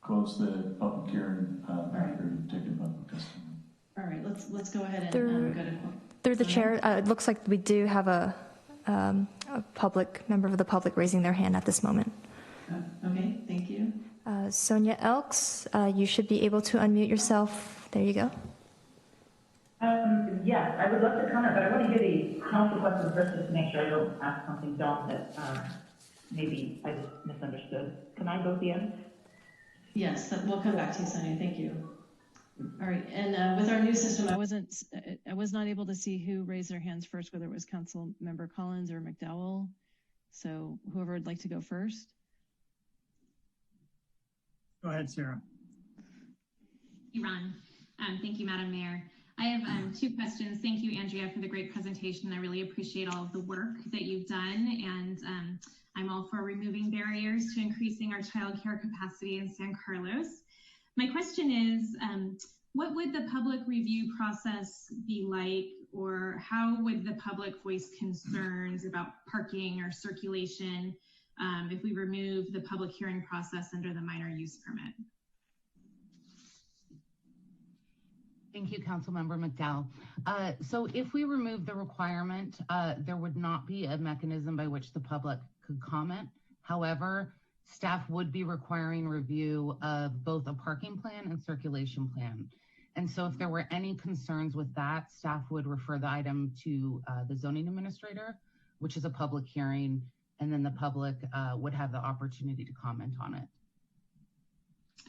close the public hearing after you've taken public testimony. All right, let's go ahead and go to through the chair. It looks like we do have a public member of the public raising their hand at this moment. Okay, thank you. Sonia Elks, you should be able to unmute yourself. There you go. Yes, I would love to comment, but I want to give the council question first just to make sure I don't ask something dumb that maybe I just misunderstood. Can I go at the end? Yes, we'll come back to you, Sonia. Thank you. All right, and with our new system, I was not able to see who raised their hands first, whether it was Council Member Collins or McDowell. So whoever would like to go first. Go ahead, Sarah. Thank you, Ron. Thank you, Madam Mayor. I have two questions. Thank you, Andrea, for the great presentation. I really appreciate all of the work that you've done, and I'm all for removing barriers to increasing our childcare capacity in San Carlos. My question is, what would the public review process be like, or how would the public voice concerns about parking or circulation if we remove the public hearing process under the minor use permit? Thank you, Councilmember McDowell. So if we remove the requirement, there would not be a mechanism by which the public could comment. However, staff would be requiring review of both a parking plan and circulation plan. And so if there were any concerns with that, staff would refer the item to the zoning administrator, which is a public hearing, and then the public would have the opportunity to comment on it.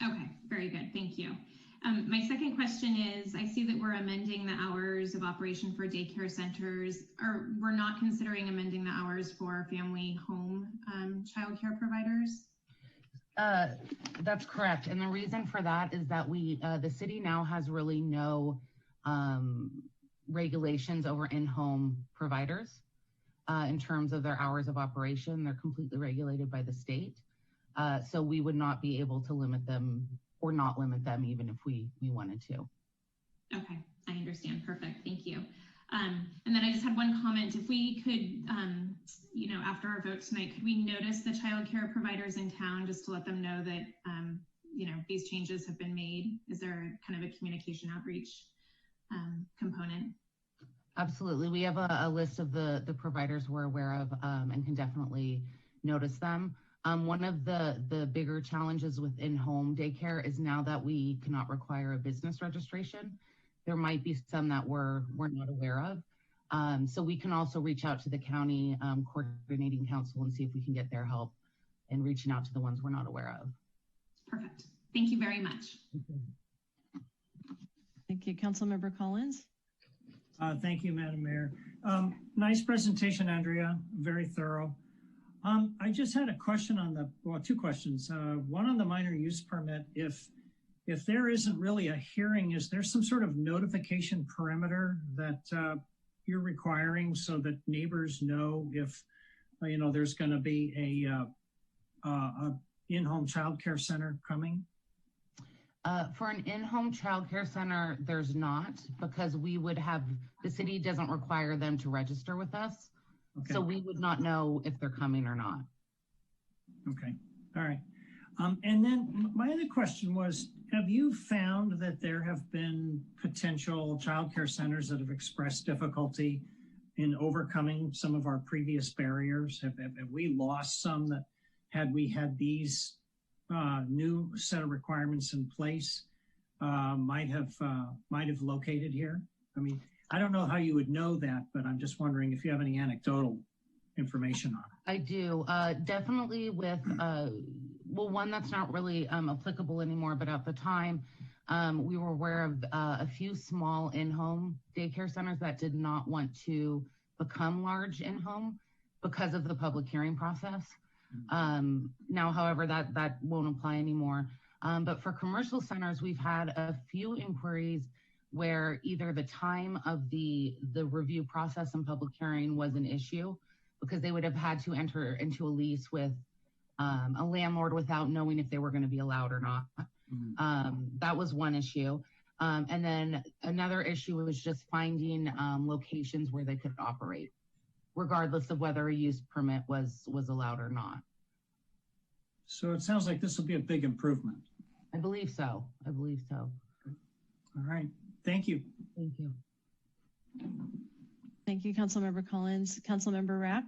Okay, very good, thank you. My second question is, I see that we're amending the hours of operation for daycare centers, or we're not considering amending the hours for family home childcare providers? That's correct. And the reason for that is that the city now has really no regulations over in-home providers in terms of their hours of operation. They're completely regulated by the state. So we would not be able to limit them or not limit them even if we wanted to. Okay, I understand. Perfect. Thank you. And then I just had one comment. If we could, after our vote tonight, could we notice the child care providers in town just to let them know that, these changes have been made? Is there kind of a communication outreach component? Absolutely. We have a list of the providers we're aware of and can definitely notice them. One of the bigger challenges with in-home daycare is now that we cannot require a business registration, there might be some that we're not aware of. So we can also reach out to the county coordinating council and see if we can get their help in reaching out to the ones we're not aware of. Perfect. Thank you very much. Thank you. Councilmember Collins. Thank you, Madam Mayor. Nice presentation, Andrea. Very thorough. I just had a question on two questions. One on the minor use permit. If there isn't really a hearing, is there some sort of notification perimeter that you're requiring so that neighbors know if there's going to be a in-home childcare center coming? For an in-home childcare center, there's not, because the city doesn't require them to register with us. Okay. So we would not know if they're coming or not. Okay, all right. And then my other question was, have you found that there have been potential childcare centers that have expressed difficulty in overcoming some of our previous barriers? Have we lost some that had we had these new set of requirements in place might have located here? I mean, I don't know how you would know that, but I'm just wondering if you have any anecdotal information on it. I do. Definitely with, one that's not really applicable anymore, but at the time, we were aware of a few small in-home daycare centers that did not want to become large in-home because of the public hearing process. Now, however, that won't apply anymore. But for commercial centers, we've had a few inquiries where either the time of the review process and public hearing was an issue because they would have had to enter into a lease with a landlord without knowing if they were going to be allowed or not. That was one issue. And then another issue was just finding locations where they could operate, regardless of whether a use permit was allowed or not. So it sounds like this will be a big improvement. I believe so. I believe so. All right. Thank you. Thank you. Thank you, Councilmember Collins. Councilmember Rack.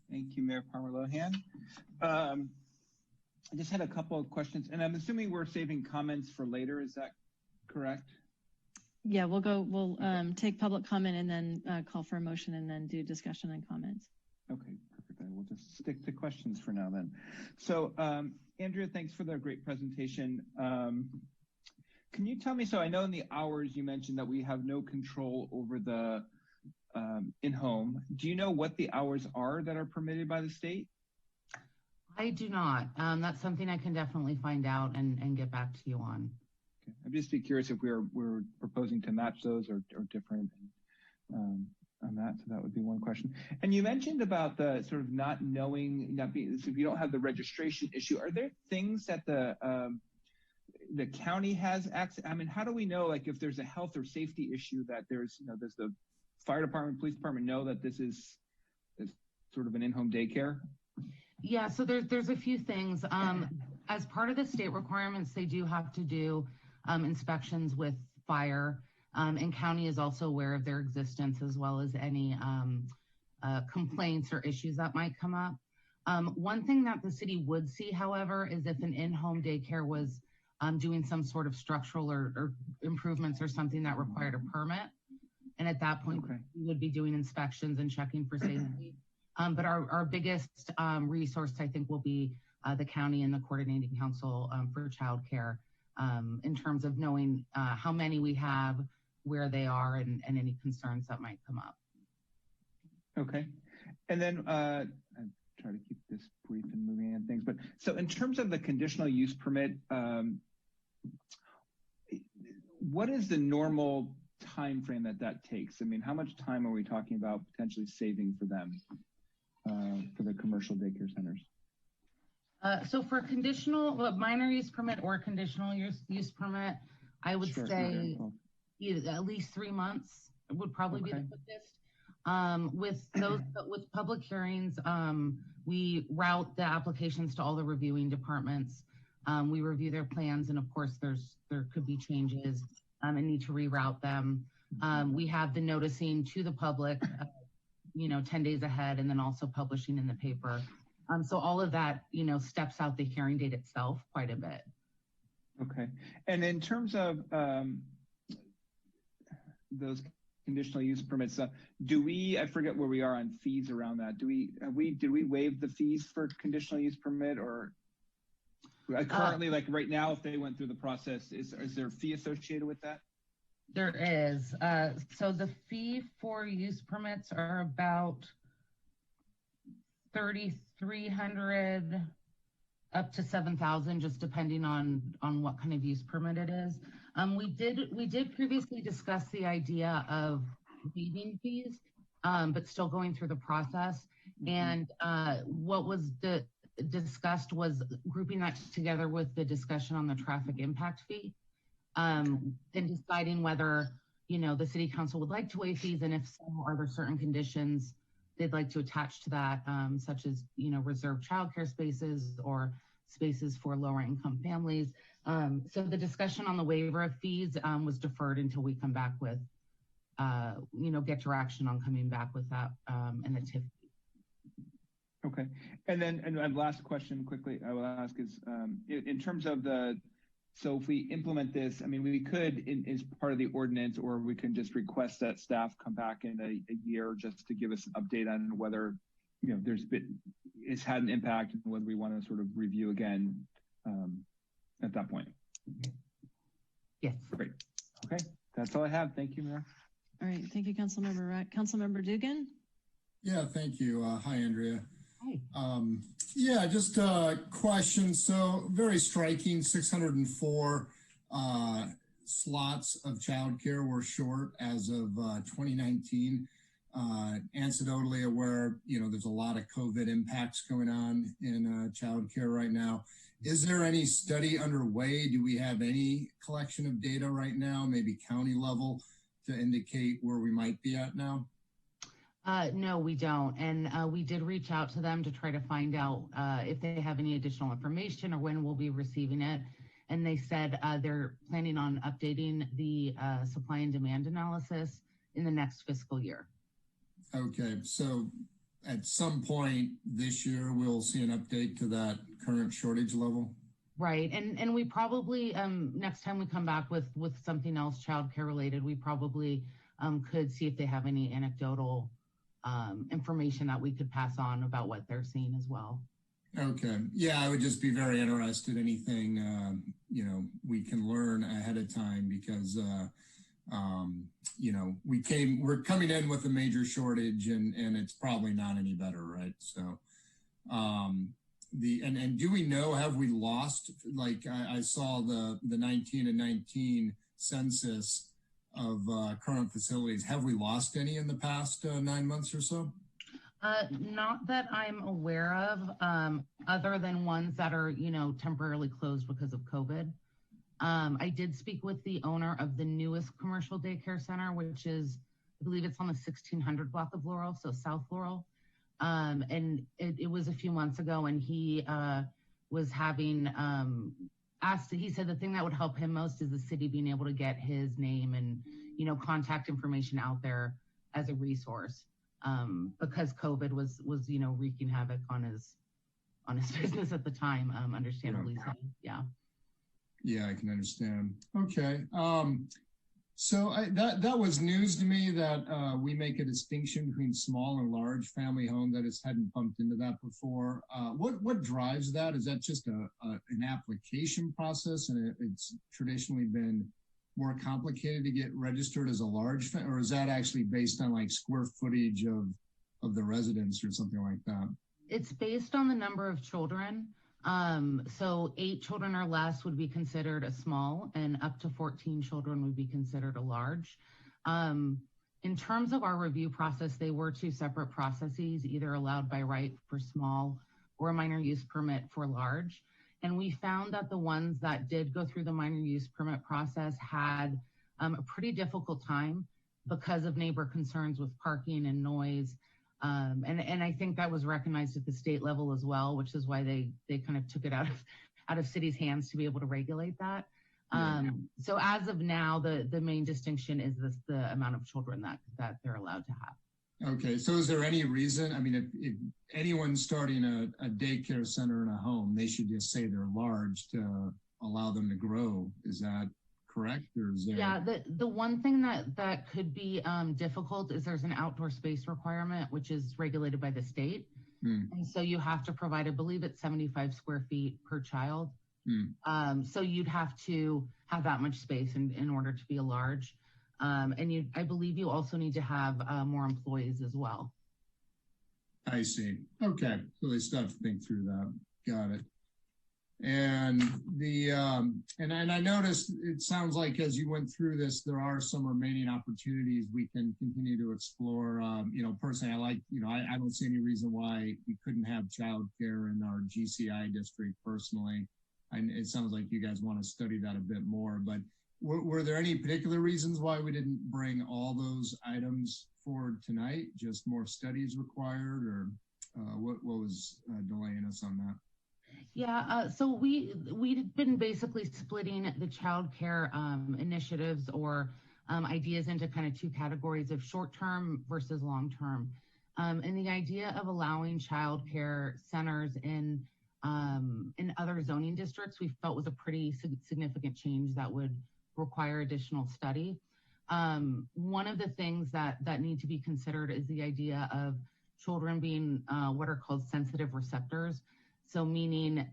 Thank you, Mayor Palmer-Lohan. I just had a couple of questions, and I'm assuming we're saving comments for later. Is that correct? Yeah, we'll take public comment and then call for a motion and then do discussion and comments. Okay, perfect. I will just stick to questions for now then. So, Andrea, thanks for the great presentation. Can you tell me, so I know in the hours you mentioned that we have no control over the in-home. Do you know what the hours are that are permitted by the state? I do not. That's something I can definitely find out and get back to you on. Okay. I'd just be curious if we're proposing to match those or different on that. So that would be one question. And you mentioned about the sort of not knowing, so if you don't have the registration issue, are there things that the county has access? I mean, how do we know, like, if there's a health or safety issue that does the fire department, police department know that this is sort of an in-home daycare? Yeah, so there's a few things. As part of the state requirements, they do have to do inspections with fire, and county is also aware of their existence as well as any complaints or issues that might come up. One thing that the city would see, however, is if an in-home daycare was doing some sort of structural or improvements or something that required a permit. And at that point, we would be doing inspections and checking for safety. But our biggest resource, I think, will be the county and the coordinating council for childcare in terms of knowing how many we have, where they are, and any concerns that might come up. Okay. And then I try to keep this brief and moving on things. But so in terms of the conditional use permit, what is the normal time frame that takes? I mean, how much time are we talking about potentially saving for them, for the commercial daycare centers? So for conditional, minor use permit or conditional use permit, I would say at least 3 months would probably be the quickest. With public hearings, we route the applications to all the reviewing departments. We review their plans, and of course, there could be changes and need to reroute them. We have the noticing to the public, 10 days ahead, and then also publishing in the paper. So all of that, steps out the hearing date itself quite a bit. Okay. And in terms of those conditional use permits, I forget where we are on fees around that. Did we waive the fees for conditional use permit, or currently, like right now, if they went through the process, is there a fee associated with that? There is. So the fee for use permits are about $3,300 up to $7,000, just depending on what kind of use permit it is. We did previously discuss the idea of waiving fees, but still going through the process. And what was discussed was grouping that together with the discussion on the traffic impact fee, and deciding whether, the city council would like to waive fees, and if so, are there certain conditions they'd like to attach to that, such as, reserved childcare spaces or spaces for lower income families. So the discussion on the waiver of fees was deferred until we come back with, get direction on coming back with that and the TIF. Okay. And my last question quickly I will ask is, in terms of so if we implement this, I mean, we could, as part of the ordinance, or we can just request that staff come back in a year just to give us an update on whether, it's had an impact and whether we want to sort of review again at that point. Yes. Great. Okay. That's all I have. Thank you, Mayor. All right. Thank you, Councilmember Rack. Councilmember Dugan? Yeah, thank you. Hi, Andrea. Hi. Yeah, just a question. So very striking, 604 slots of childcare were short as of 2019. Anecdotally aware, there's a lot of COVID impacts going on in childcare right now. Is there any study underway? Do we have any collection of data right now, maybe county level, to indicate where we might be at now? No, we don't. And we did reach out to them to try to find out if they have any additional information or when we'll be receiving it. And they said they're planning on updating the supply and demand analysis in the next fiscal year. Okay, so at some point this year, we'll see an update to that current shortage level? Right, and we probably, next time we come back with something else childcare related, we probably could see if they have any anecdotal information that we could pass on about what they're seeing as well. Okay, yeah, I would just be very interested. Anything, we can learn ahead of time, because we're coming in with a major shortage, and it's probably not any better, right? So, and do we know, have we lost, like I saw the 19 and 19 census of current facilities. Have we lost any in the past 9 months or so? Not that I'm aware of, other than ones that are, temporarily closed because of COVID. I did speak with the owner of the newest commercial daycare center, which is, I believe it's on the 1600 block of Laurel, so South Laurel. And it was a few months ago, and he was having he said the thing that would help him most is the city being able to get his name and, contact information out there as a resource, because COVID was wreaking havoc on his business at the time, understandably so. Yeah. Yeah, I can understand. Okay. So that was news to me, that we make a distinction between small and large family home. That is, hadn't bumped into that before. What drives that? Is that just an application process, and it's traditionally been more complicated to get registered as a large family, or is that actually based on like square footage of the residence or something like that? It's based on the number of children. So 8 children or less would be considered a small, and up to 14 children would be considered a large. In terms of our review process, they were 2 separate processes, either allowed by right for small or a minor use permit for large. And we found that the ones that did go through the minor use permit process had a pretty difficult time because of neighbor concerns with parking and noise. And I think that was recognized at the state level as well, which is why they kind of took it out of city's hands to be able to regulate that. So as of now, the main distinction is the amount of children that they're allowed to have. Okay, so is there any reason, I mean, if anyone's starting a daycare center in a home, they should just say they're large to allow them to grow. Is that correct? Or is there... Yeah, the one thing that could be difficult is there's an outdoor space requirement, which is regulated by the state. And so you have to provide, I believe it's 75 square feet per child. So you'd have to have that much space in order to be a large. And I believe you also need to have more employees as well. I see. Okay, so they still have to think through that. Got it. And and I noticed it sounds like as you went through this, there are some remaining opportunities we can continue to explore. You know, personally, I like, you know, I don't see any reason why we couldn't have childcare in our GCI district personally. And it sounds like you guys want to study that a bit more, but were there any particular reasons why we didn't bring all those items forward tonight? Just more studies required, or what was delaying us on that? Yeah, so we've been basically splitting the childcare initiatives or ideas into kind of two categories of short-term versus long-term. And the idea of allowing childcare centers in other zoning districts, we felt was a pretty significant change that would require additional study. One of the things that need to be considered is the idea of children being what are called sensitive receptors. So meaning,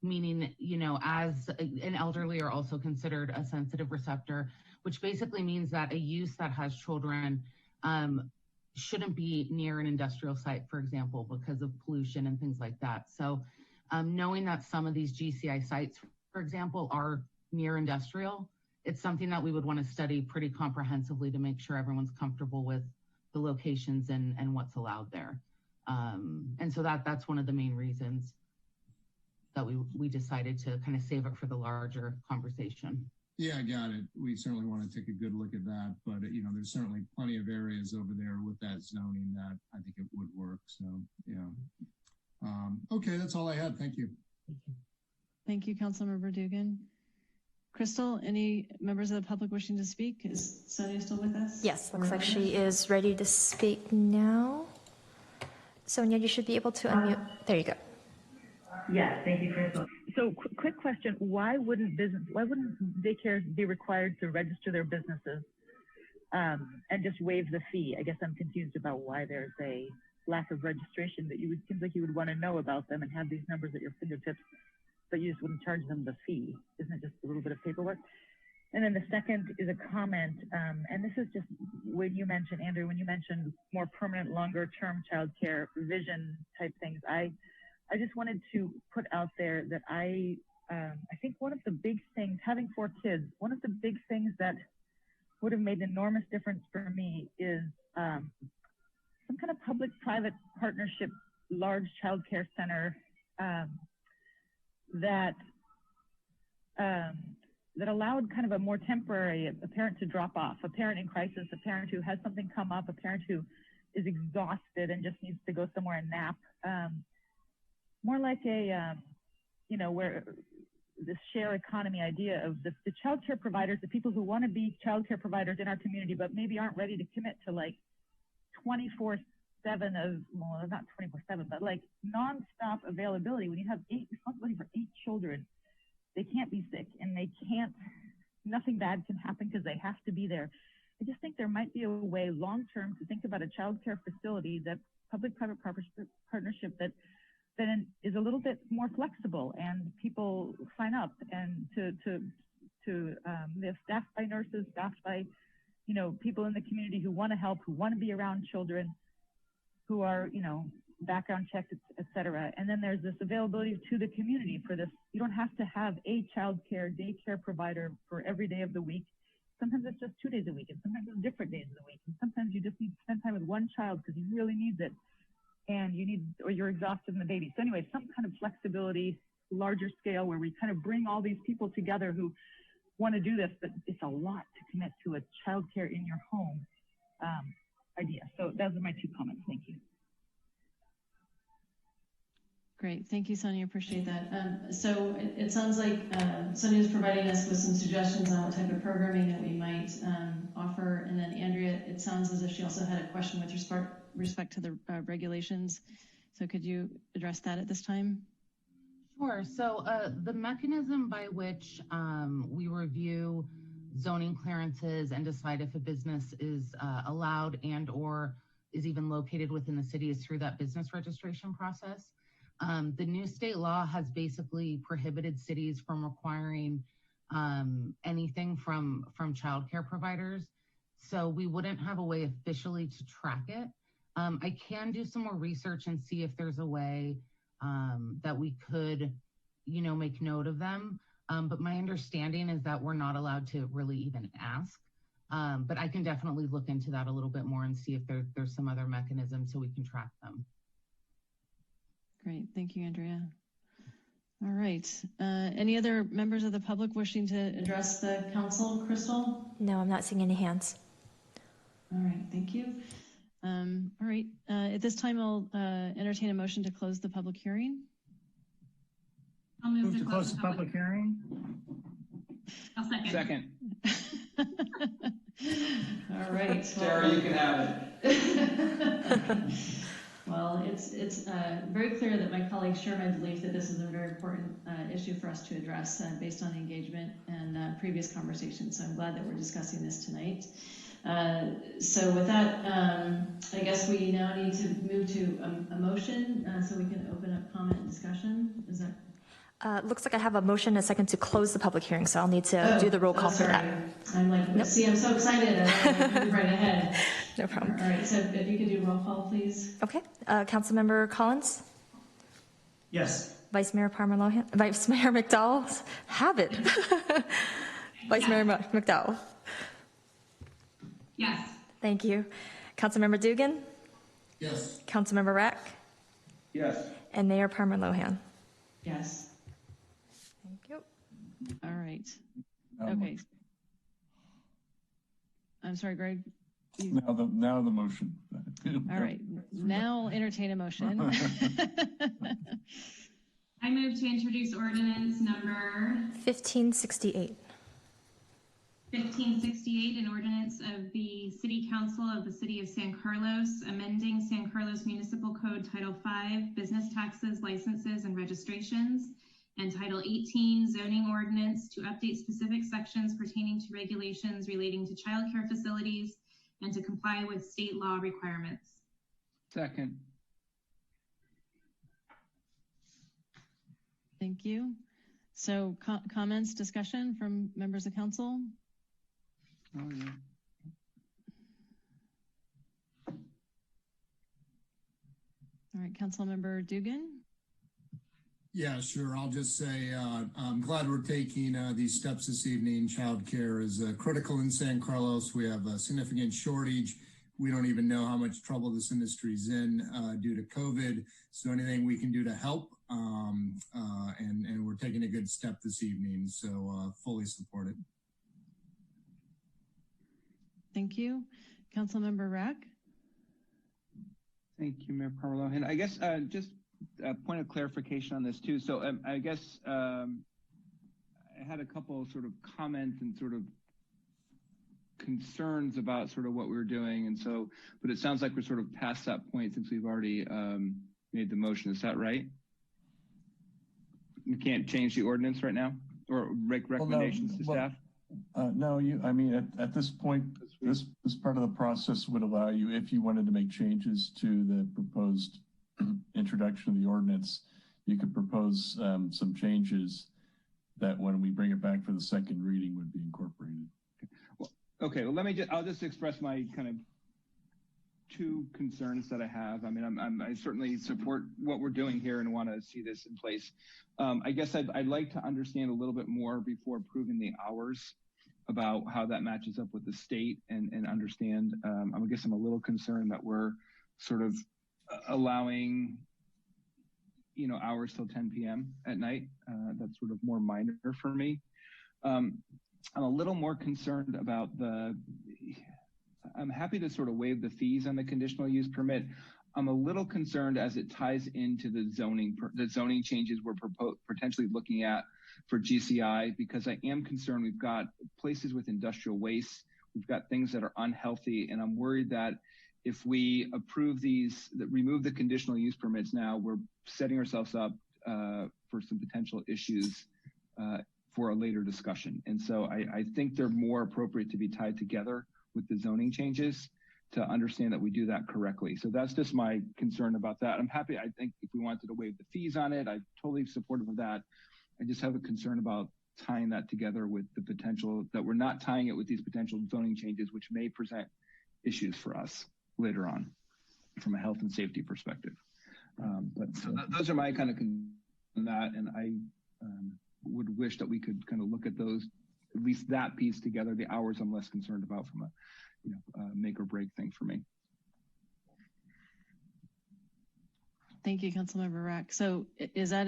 you know, as an elderly are also considered a sensitive receptor, which basically means that a use that has children shouldn't be near an industrial site, for example, because of pollution and things like that. So knowing that some of these GCI sites, for example, are near industrial, it's something that we would want to study pretty comprehensively to make sure everyone's comfortable with the locations and what's allowed there. And so that's one of the main reasons that we decided to kind of save it for the larger conversation. Yeah, I got it. We certainly want to take a good look at that, but you know, there's certainly plenty of areas over there with that zoning that I think it would work. So yeah. Okay, that's all I had. Thank you. Thank you, Councilmember Dugan. Crystal, any members of the public wishing to speak? Is Sonia still with us? Yes, looks like she is ready to speak now. Sonia, you should be able to unmute. There you go. Yes, thank you, Crystal. So, quick question: why wouldn't daycares be required to register their businesses and just waive the fee? I guess I'm confused about why there's a lack of registration. That seems like you would want to know about them and have these numbers at your fingertips, but you just wouldn't charge them the fee. Isn't it just a little bit of paperwork? And then the second is a comment, and this is just when you mentioned, Andrew, when you mentioned more permanent, longer-term childcare vision type things. I just wanted to put out there that I think one of the big things, having 4 kids, one of the big things that would have made an enormous difference for me is some kind of public-private partnership, large childcare center that allowed kind of a more temporary, a parent to drop off, a parent in crisis, a parent who has something come up, a parent who is exhausted and just needs to go somewhere and nap. More like a, you know, where this share economy idea of the childcare providers, the people who want to be childcare providers in our community, but maybe aren't ready to commit to like 24/7 of, well, not 24/7, but like nonstop availability. When you have responsibility for 8 children, they can't be sick and they can't, nothing bad can happen because they have to be there. I just think there might be a way long-term to think about a childcare facility, that public-private partnership that then is a little bit more flexible and people sign up and they're staffed by nurses, staffed by, you know, people in the community who want to help, who want to be around children, who are, you know, background checked, et cetera. And then there's this availability to the community for this. You don't have to have a childcare daycare provider for every day of the week. Sometimes it's just 2 days a week, and sometimes it's different days of the week. And sometimes you just need to spend time with one child because he really needs it, and or you're exhausted in the baby. So anyway, some kind of flexibility, larger scale, where we kind of bring all these people together who want to do this, but it's a lot to commit to a childcare in your home idea. So those are my 2 comments. Thank you. Great. Thank you, Sonia. Appreciate that. So it sounds like Sonia is providing us with some suggestions on what type of programming that we might offer. And then Andrea, it sounds as if she also had a question with respect to the regulations. So could you address that at this time? Sure. So the mechanism by which we review zoning clearances and decide if a business is allowed and or is even located within the city is through that business registration process. The new state law has basically prohibited cities from requiring anything from childcare providers. So we wouldn't have a way officially to track it. I can do some more research and see if there's a way that we could, make note of them. But my understanding is that we're not allowed to really even ask. But I can definitely look into that a little bit more and see if there's some other mechanism so we can track them. Great. Thank you, Andrea. All right. Any other members of the public wishing to address the council, Crystal? No, I'm not seeing any hands. All right. Thank you. All right. At this time, I'll entertain a motion to close the public hearing. I'll move to close the public hearing. I'll second. Second. All right. Sarah, you can have it. Well, it's very clear that my colleagues share my belief that this is a very important issue for us to address based on the engagement and previous conversations. So I'm glad that we're discussing this tonight. So with that, I guess we now need to move to a motion so we can open up comment and discussion. Is that? Looks like I have a motion and a second to close the public hearing, so I'll need to do the roll call for that. I'm like, nope. See, I'm so excited. I'm move right ahead. No problem. All right, so if you could do roll call, please. Okay. Councilmember Collins? Yes. Vice Mayor Palmer-Lohan? Vice Mayor McDowell? Have it. Vice Mayor McDowell? Yes. Thank you. Councilmember Dugan? Yes. Councilmember Rack? Yes. And Mayor Palmer-Lohan? Yes. Thank you. All right. Okay. I'm sorry, Greg. Now the motion. All right. Now I'll entertain a motion. I move to introduce ordinance number 1568. 1568, an ordinance of the City Council of the City of San Carlos, amending San Carlos Municipal Code Title 5, Business Taxes, Licenses, and Registrations, and Title 18, Zoning Ordinance, to update specific sections pertaining to regulations relating to child care facilities and to comply with state law requirements. Second. Thank you. So comments, discussion from members of council? Oh, yeah. All right, Councilmember Dugan. Yeah, sure. I'll just say I'm glad we're taking these steps this evening. Childcare is critical in San Carlos. We have a significant shortage. We don't even know how much trouble this industry's in due to COVID. So anything we can do to help, and we're taking a good step this evening. So fully support it. Thank you. Councilmember Rack. Thank you, Mayor Palmer-Lohan. I guess just a point of clarification on this too. So I guess I had a couple of sort of comments and sort of concerns about sort of what we were doing. And so, but it sounds like we're sort of past that point since we've already made the motion. Is that right? We can't change the ordinance right now or make recommendations to staff? No, I mean, at this point, this part of the process would allow you, if you wanted to make changes to the proposed introduction of the ordinance, you could propose some changes that when we bring it back for the second reading would be incorporated. Okay, well, I'll just express my kind of two concerns that I have. I mean, I certainly support what we're doing here and want to see this in place. I guess I'd like to understand a little bit more before approving the hours about how that matches up with the state and understand. I guess I'm a little concerned that we're sort of allowing, hours till 10 p.m. at night. That's sort of more minor for me. I'm a little more concerned about I'm happy to sort of waive the fees on the conditional use permit. I'm a little concerned as it ties into the zoning changes we're potentially looking at for GCI, because I am concerned we've got places with industrial waste, we've got things that are unhealthy, and I'm worried that if we approve these, that remove the conditional use permits now, we're setting ourselves up for some potential issues for a later discussion. And so I think they're more appropriate to be tied together with the zoning changes to understand that we do that correctly. So that's just my concern about that. I'm happy, I think if we wanted to waive the fees on it, I'm totally supportive of that. I just have a concern about tying that together with the potential, that we're not tying it with these potential zoning changes, which may present issues for us later on from a health and safety perspective. But so those are my kind of concerns on that. And I would wish that we could kind of look at those, at least that piece together. The hours I'm less concerned about from a make or break thing for me. Thank you, Councilmember Rack. So is that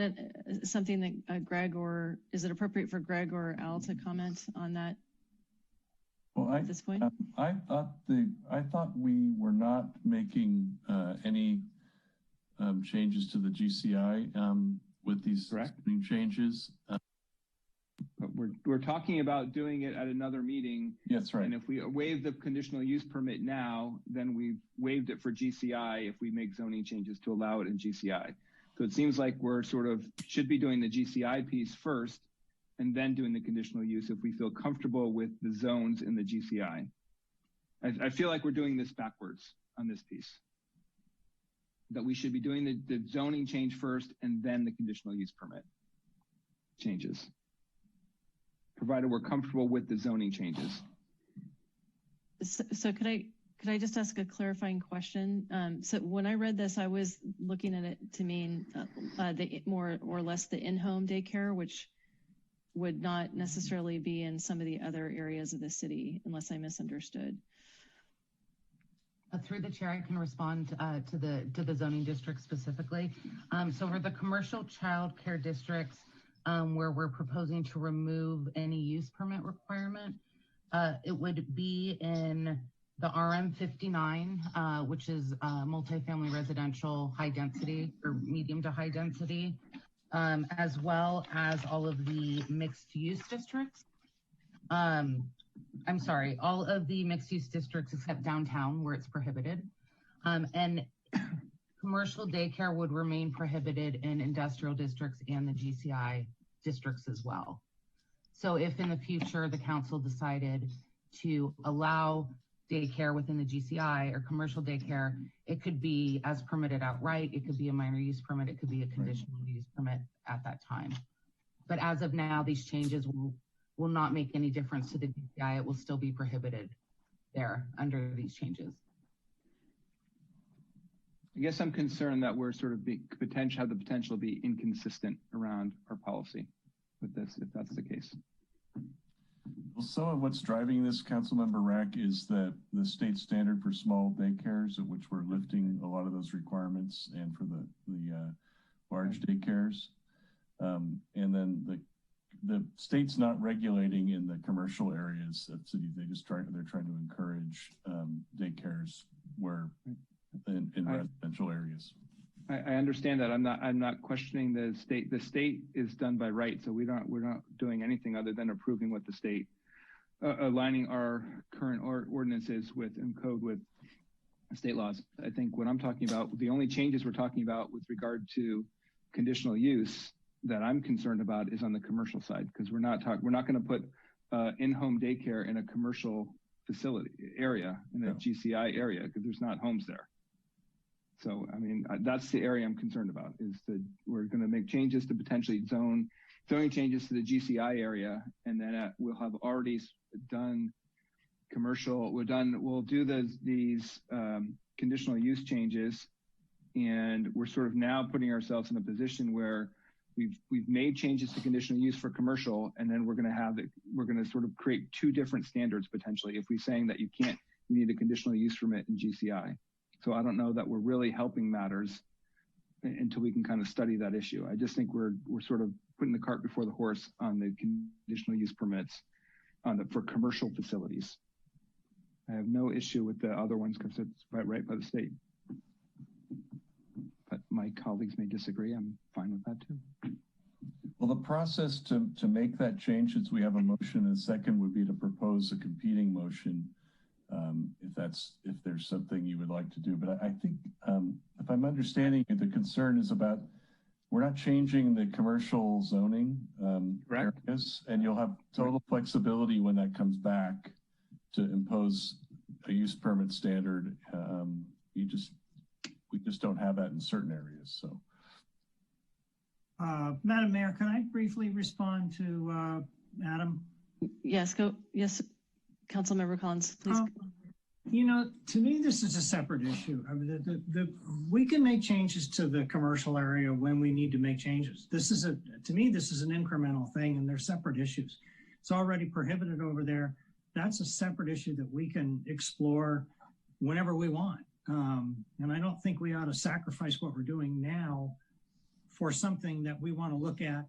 something that Greg, or is it appropriate for Greg or Al to comment on that? Well, at this point, I thought we were not making any changes to the GCI with these new changes. But we're talking about doing it at another meeting. That's right. And if we waive the conditional use permit now, then we've waived it for GCI if we make zoning changes to allow it in GCI. So it seems like we're sort of should be doing the GCI piece first and then doing the conditional use if we feel comfortable with the zones in the GCI. I feel like we're doing this backwards on this piece. That we should be doing the zoning change first and then the conditional use permit changes, provided we're comfortable with the zoning changes. So could I just ask a clarifying question? So when I read this, I was looking at it to mean the more or less the in-home daycare, which would not necessarily be in some of the other areas of the city, unless I misunderstood. Through the chair, I can respond to the zoning district specifically. So for the commercial child care districts, where we're proposing to remove any use permit requirement, it would be in the RM 59, which is multifamily residential high density or medium to high density, as well as all of the mixed use districts. I'm sorry, all of the mixed use districts except downtown where it's prohibited. And commercial daycare would remain prohibited in industrial districts and the GCI districts as well. So if in the future the council decided to allow daycare within the GCI or commercial daycare, it could be as permitted outright, it could be a minor use permit, it could be a conditional use permit at that time. But as of now, these changes will not make any difference to the GCI. It will still be prohibited there under these changes. I guess I'm concerned that we're sort of have the potential to be inconsistent around our policy with this, if that's the case. Well, some of what's driving this, Councilmember Rack, is that the state standard for small daycares, at which we're lifting a lot of those requirements, and for the large daycares, and then the state's not regulating in the commercial areas of cities. They're trying to encourage daycares where in residential areas. I understand that. I'm not questioning the state. The state is done by right, so we're not doing anything other than approving what the state, aligning our current ordinances with and code with state laws. I think what I'm talking about, the only changes we're talking about with regard to conditional use that I'm concerned about is on the commercial side, because we're not going to put in-home daycare in a commercial facility area in a GCI area because there's not homes there. So, I mean, that's the area I'm concerned about, is that we're going to make changes to potentially zoning changes to the GCI area, and then we'll have already done commercial. We'll do these conditional use changes, and we're sort of now putting ourselves in a position where we've made changes to conditional use for commercial, and then we're going to sort of create two different standards potentially if we're saying that you need a conditional use permit in GCI. So I don't know that we're really helping matters until we can kind of study that issue. I just think we're sort of putting the cart before the horse on the conditional use permits for commercial facilities. I have no issue with the other ones because it's right by the state. my colleagues may disagree, I'm fine with that too. Well, the process to make that change, since we have a motion and a second, would be to propose a competing motion, if there's something you would like to do. But I think, if I'm understanding it, the concern is about, we're not changing the commercial zoning areas, and you'll have total flexibility when that comes back to impose a use permit standard. We just don't have that in certain areas, so. Madam Mayor, can I briefly respond to Adam? Yes, yes, Councilmember Collins, please. You know, to me, this is a separate issue. I mean, we can make changes to the commercial area when we need to make changes. To me, this is an incremental thing, and they're separate issues. It's already prohibited over there. That's a separate issue that we can explore whenever we want. And I don't think we ought to sacrifice what we're doing now for something that we want to look at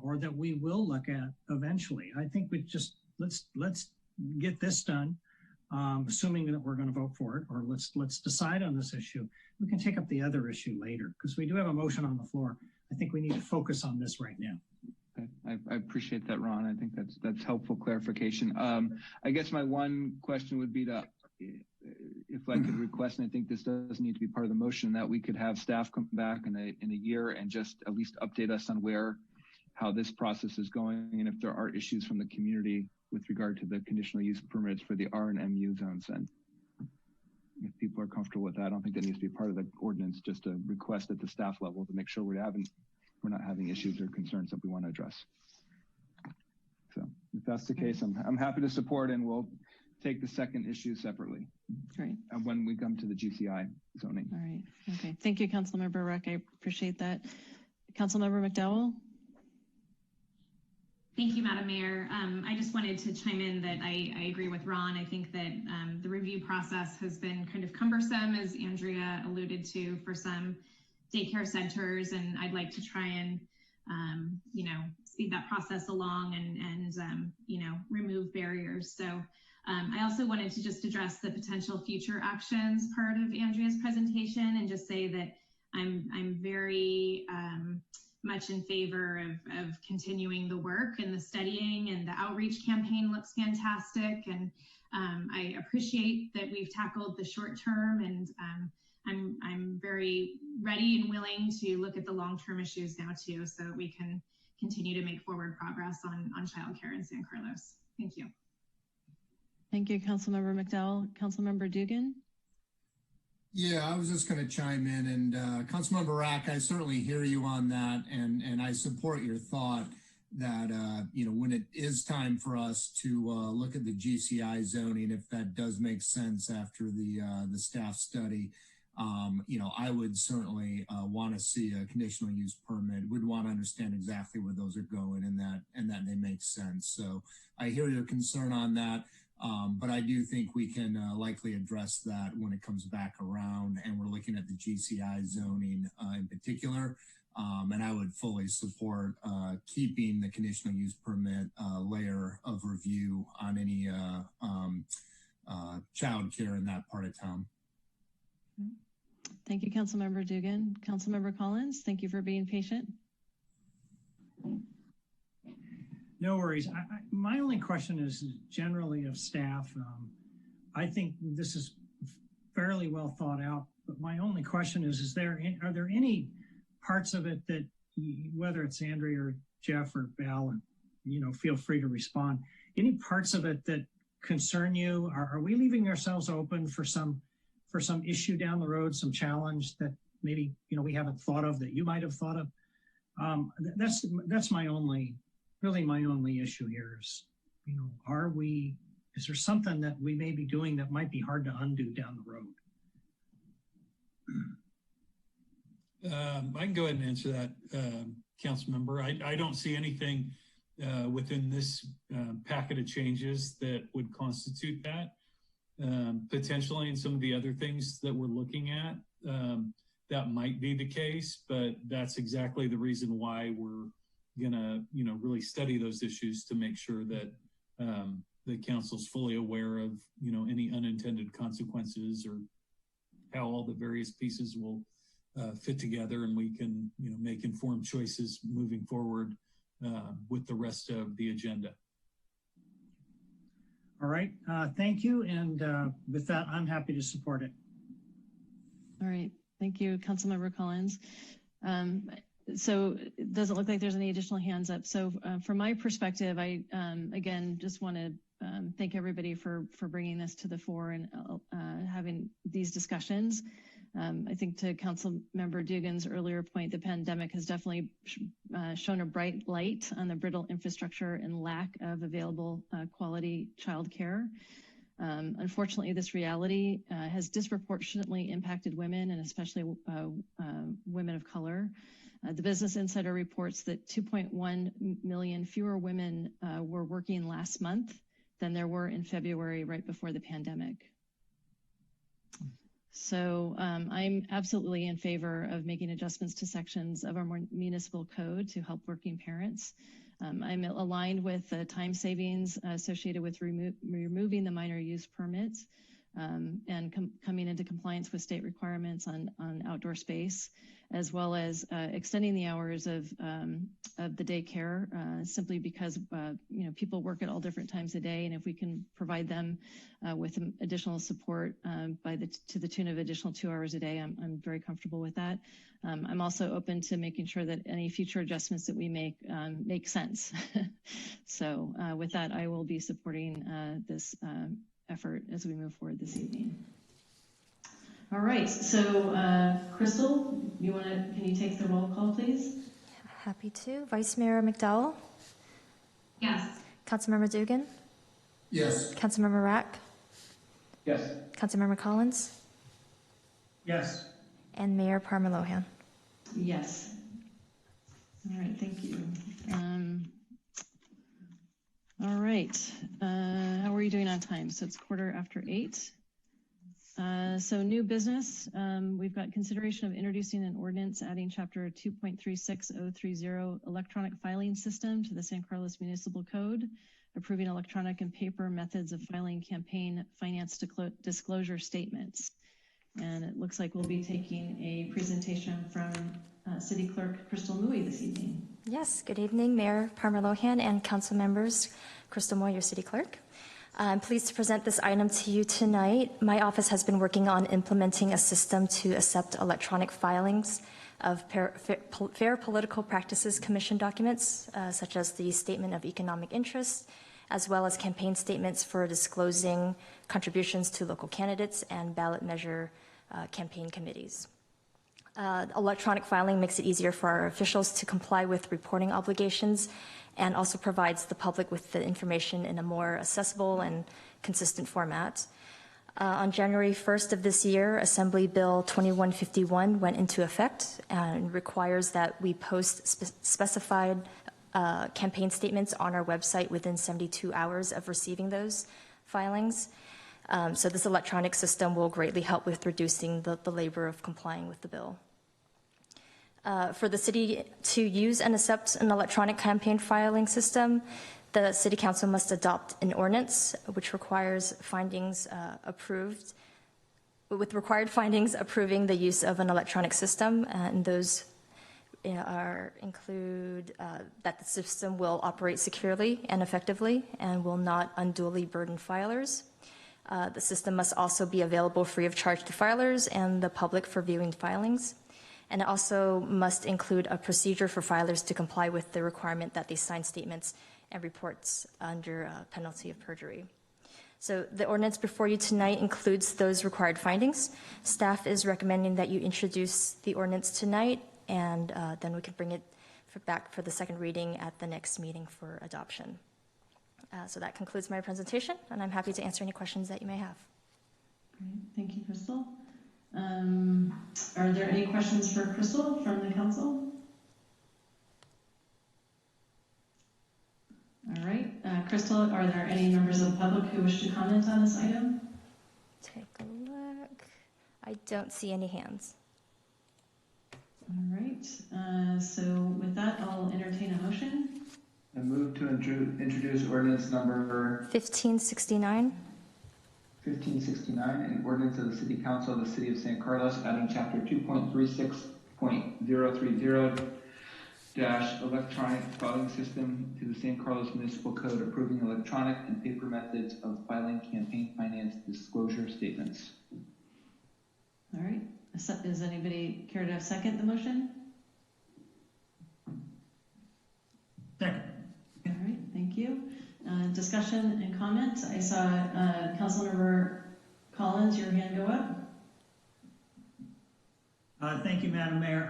or that we will look at eventually. I think we just let's get this done, assuming that we're going to vote for it, or let's decide on this issue. We can take up the other issue later because we do have a motion on the floor. I think we need to focus on this right now. I appreciate that, Ron. I think that's helpful clarification. I guess my one question would be to, if I could request, and I think this does need to be part of the motion, that we could have staff come back in a year and just at least update us on how this process is going, and if there are issues from the community with regard to the conditional use permits for the R and MU zones. And if people are comfortable with that, I don't think that needs to be part of the ordinance, just a request at the staff level to make sure we're not having issues or concerns that we want to address. So if that's the case, I'm happy to support, and we'll take the second issue separately. Great. When we come to the GCI zoning. All right. Okay. Thank you, Councilmember Ruck. I appreciate that. Councilmember McDowell? Thank you, Madam Mayor. I just wanted to chime in that I agree with Ron. I think that the review process has been kind of cumbersome, as Andrea alluded to, for some daycare centers, and I'd like to try and speed that process along and remove barriers. So I also wanted to just address the potential future actions part of Andrea's presentation, and just say that I'm very much in favor of continuing the work and the studying, and the outreach campaign looks fantastic. And I appreciate that we've tackled the short term, and I'm very ready and willing to look at the long-term issues now too, so that we can continue to make forward progress on childcare in San Carlos. Thank you. Thank you, Councilmember McDowell. Councilmember Dugan? Yeah, I was just going to chime in, and Councilmember Rack, I certainly hear you on that, and I support your thought that when it is time for us to look at the GCI zoning, if that does make sense after the staff study, I would certainly want to see a conditional use permit. Would want to understand exactly where those are going, and that they make sense. So I hear your concern on that. But I do think we can likely address that when it comes back around, and we're looking at the GCI zoning in particular. And I would fully support keeping the conditional use permit layer of review on any child care in that part of town. Thank you, Councilmember Dugan. Councilmember Collins, thank you for being patient. No worries. My only question is generally of staff. I think this is fairly well thought out, but my only question is are there any parts of it that, whether it's Andrea or Jeff or Val, feel free to respond, any parts of it that concern you? Are we leaving ourselves open for some issue down the road, some challenge that maybe, we haven't thought of that you might have thought of? That's my only issue here is, is there something that we may be doing that might be hard to undo down the road? I can go ahead and answer that, Council Member. I don't see anything within this packet of changes that would constitute that. Potentially in some of the other things that we're looking at, that might be the case, but that's exactly the reason why we're gonna, really study those issues to make sure that the council's fully aware of, any unintended consequences or how all the various pieces will fit together, and we can, make informed choices moving forward with the rest of the agenda. All right, thank you. And with that, I'm happy to support it. All right, thank you, Councilmember Collins. So it doesn't look like there's any additional hands up. So from my perspective, I, again, just want to thank everybody for bringing this to the fore and having these discussions. I think to Councilmember Dugan's earlier point, the pandemic has definitely shown a bright light on the brittle infrastructure and lack of available quality childcare. Unfortunately, this reality has disproportionately impacted women, and especially women of color. The Business Insider reports that 2.1 million fewer women were working last month than there were in February, right before the pandemic. So I'm absolutely in favor of making adjustments to sections of our municipal code to help working parents. I'm aligned with the time savings associated with removing the minor use permits and coming into compliance with state requirements on outdoor space, as well as extending the hours of the daycare simply because people work at all different times of day, and if we can provide them with additional support to the tune of additional 2 hours a day, I'm very comfortable with that. I'm also open to making sure that any future adjustments that we make sense. So with that, I will be supporting this effort as we move forward this evening. All right, so Crystal, can you take the roll call, please? Happy to. Vice Mayor McDowell? Yes. Councilmember Dugan? Yes. Councilmember Rack? Yes. Councilmember Collins? Yes. And Mayor Parmer-Lohan? Yes. All right, thank you. All right, how are you doing on time? So it's 8:15. So new business, we've got consideration of introducing an ordinance adding chapter 2.36030 electronic filing system to the San Carlos Municipal Code, approving electronic and paper methods of filing campaign finance disclosure statements. And it looks like we'll be taking a presentation from City Clerk Crystal Mui this evening. Yes, good evening, Mayor Parmer-Lohan and council members. Crystal Mui, your City Clerk. I'm pleased to present this item to you tonight. My office has been working on implementing a system to accept electronic filings of Fair Political Practices Commission documents, such as the Statement of Economic Interest, as well as campaign statements for disclosing contributions to local candidates and ballot measure campaign committees. Electronic filing makes it easier for our officials to comply with reporting obligations and also provides the public with the information in a more accessible and consistent format. On January 1st of this year, Assembly Bill 2151 went into effect and requires that we post specified campaign statements on our website within 72 hours of receiving those filings. So this electronic system will greatly help with reducing the labor of complying with the bill. For the city to use and accept an electronic campaign filing system, the City Council must adopt an ordinance which requires findings approved, with required findings approving the use of an electronic system, and those include that the system will operate securely and effectively and will not unduly burden filers. The system must also be available free of charge to filers and the public for viewing filings. And it also must include a procedure for filers to comply with the requirement that they sign statements and reports under penalty of perjury. So the ordinance before you tonight includes those required findings. Staff is recommending that you introduce the ordinance tonight, and then we can bring it back for the second reading at the next meeting for adoption. So that concludes my presentation, and I'm happy to answer any questions that you may have. Great. Thank you, Crystal. Are there any questions for Crystal from the council? All right, Crystal, are there any members of the public who wish to comment on this item? Take a look. I don't see any hands. All right, so with that, I'll entertain a motion. I move to introduce ordinance number 1569. 1569, an ordinance of the City Council of the City of San Carlos adding Chapter 2.36.030 electronic filing system to the San Carlos Municipal Code, approving electronic and paper methods of filing campaign finance disclosure statements. All right. Does anybody care to second the motion? Second. All right, thank you. Discussion and comments. I saw Councilmember Collins, your hand go up. Thank you, Madam Mayor.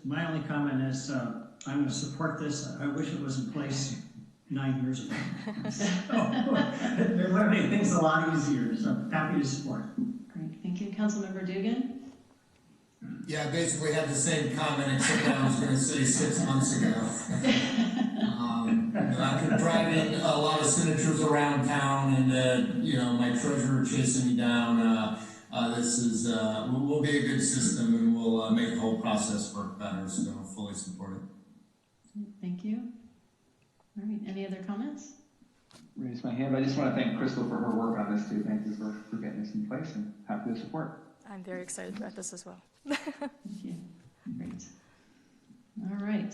My only comment is I'm going to support this. I wish it was in place 9 years ago. It would have made things a lot easier, so I'm happy to support. Great, thank you. Councilmember Dugan. Yeah, I basically had the same comment, except I was going to say 6 months ago. After driving a lot of signatures around town and, my treasurer chasing me down, this is, will be a good system and will make the whole process work better, so fully support it. Thank you. All right, any other comments? Raise my hand. I just want to thank Crystal for her work on this too. Thank you for getting this in place and happy to support. I'm very excited about this as well. Thank you. Great. All right.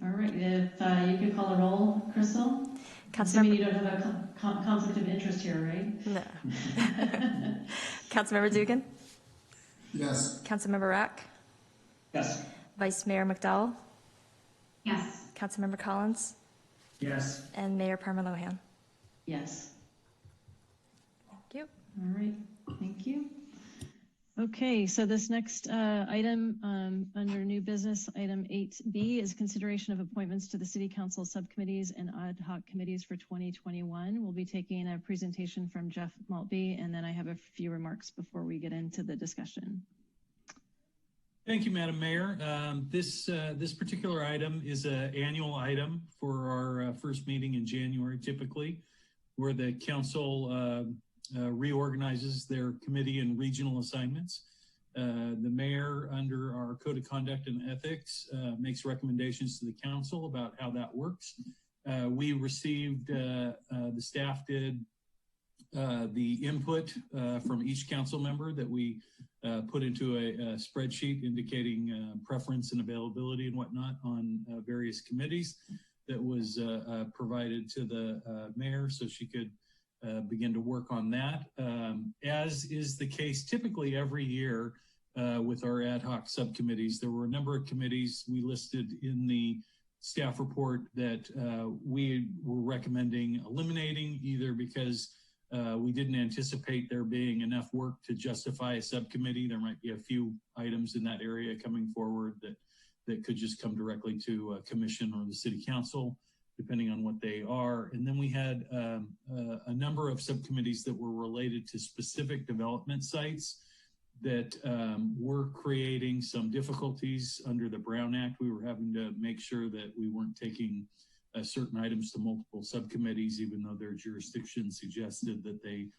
All right. If you could call a roll, Crystal. Assuming you don't have a conflict of interest here, right? No. Councilmember Dugan? Yes. Councilmember Rack? Yes. Vice Mayor McDowell? Yes. Councilmember Collins? Yes. And Mayor Parmer-Lohan? Yes. Thank you. All right. Thank you. Okay, so this next item under new business, item 8B, is consideration of appointments to the City Council subcommittees and ad hoc committees for 2021. We'll be taking a presentation from Jeff Maltby, and then I have a few remarks before we get into the discussion. Thank you, Madam Mayor. This particular item is an annual item for our first meeting in January, typically, where the council reorganizes their committee and regional assignments. The mayor, under our code of conduct and ethics, makes recommendations to the council about how that works. We received, the staff did, the input from each council member that we put into a spreadsheet indicating preference and availability and whatnot on various committees that was provided to the mayor so she could begin to work on that. As is the case typically every year with our ad hoc subcommittees, there were a number of committees we listed in the staff report that we were recommending eliminating, either because we didn't anticipate there being enough work to justify a subcommittee. There might be a few items in that area coming forward that could just come directly to a commission or the city council, depending on what they are. And then we had a number of subcommittees that were related to specific development sites that were creating some difficulties under the Brown Act. We were having to make sure that we weren't taking certain items to multiple subcommittees, even though their jurisdiction suggested that they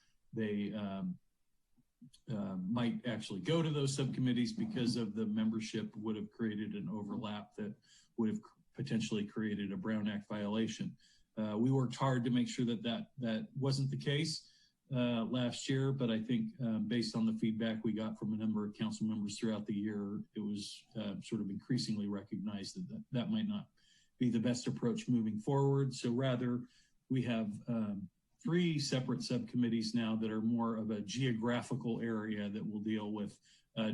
might actually go to those subcommittees because of the membership would have created an overlap that would have potentially created a Brown Act violation. We worked hard to make sure that wasn't the case last year, but I think based on the feedback we got from a number of council members throughout the year, it was sort of increasingly recognized that might not be the best approach moving forward. So rather, we have 3 separate subcommittees now that are more of a geographical area that will deal with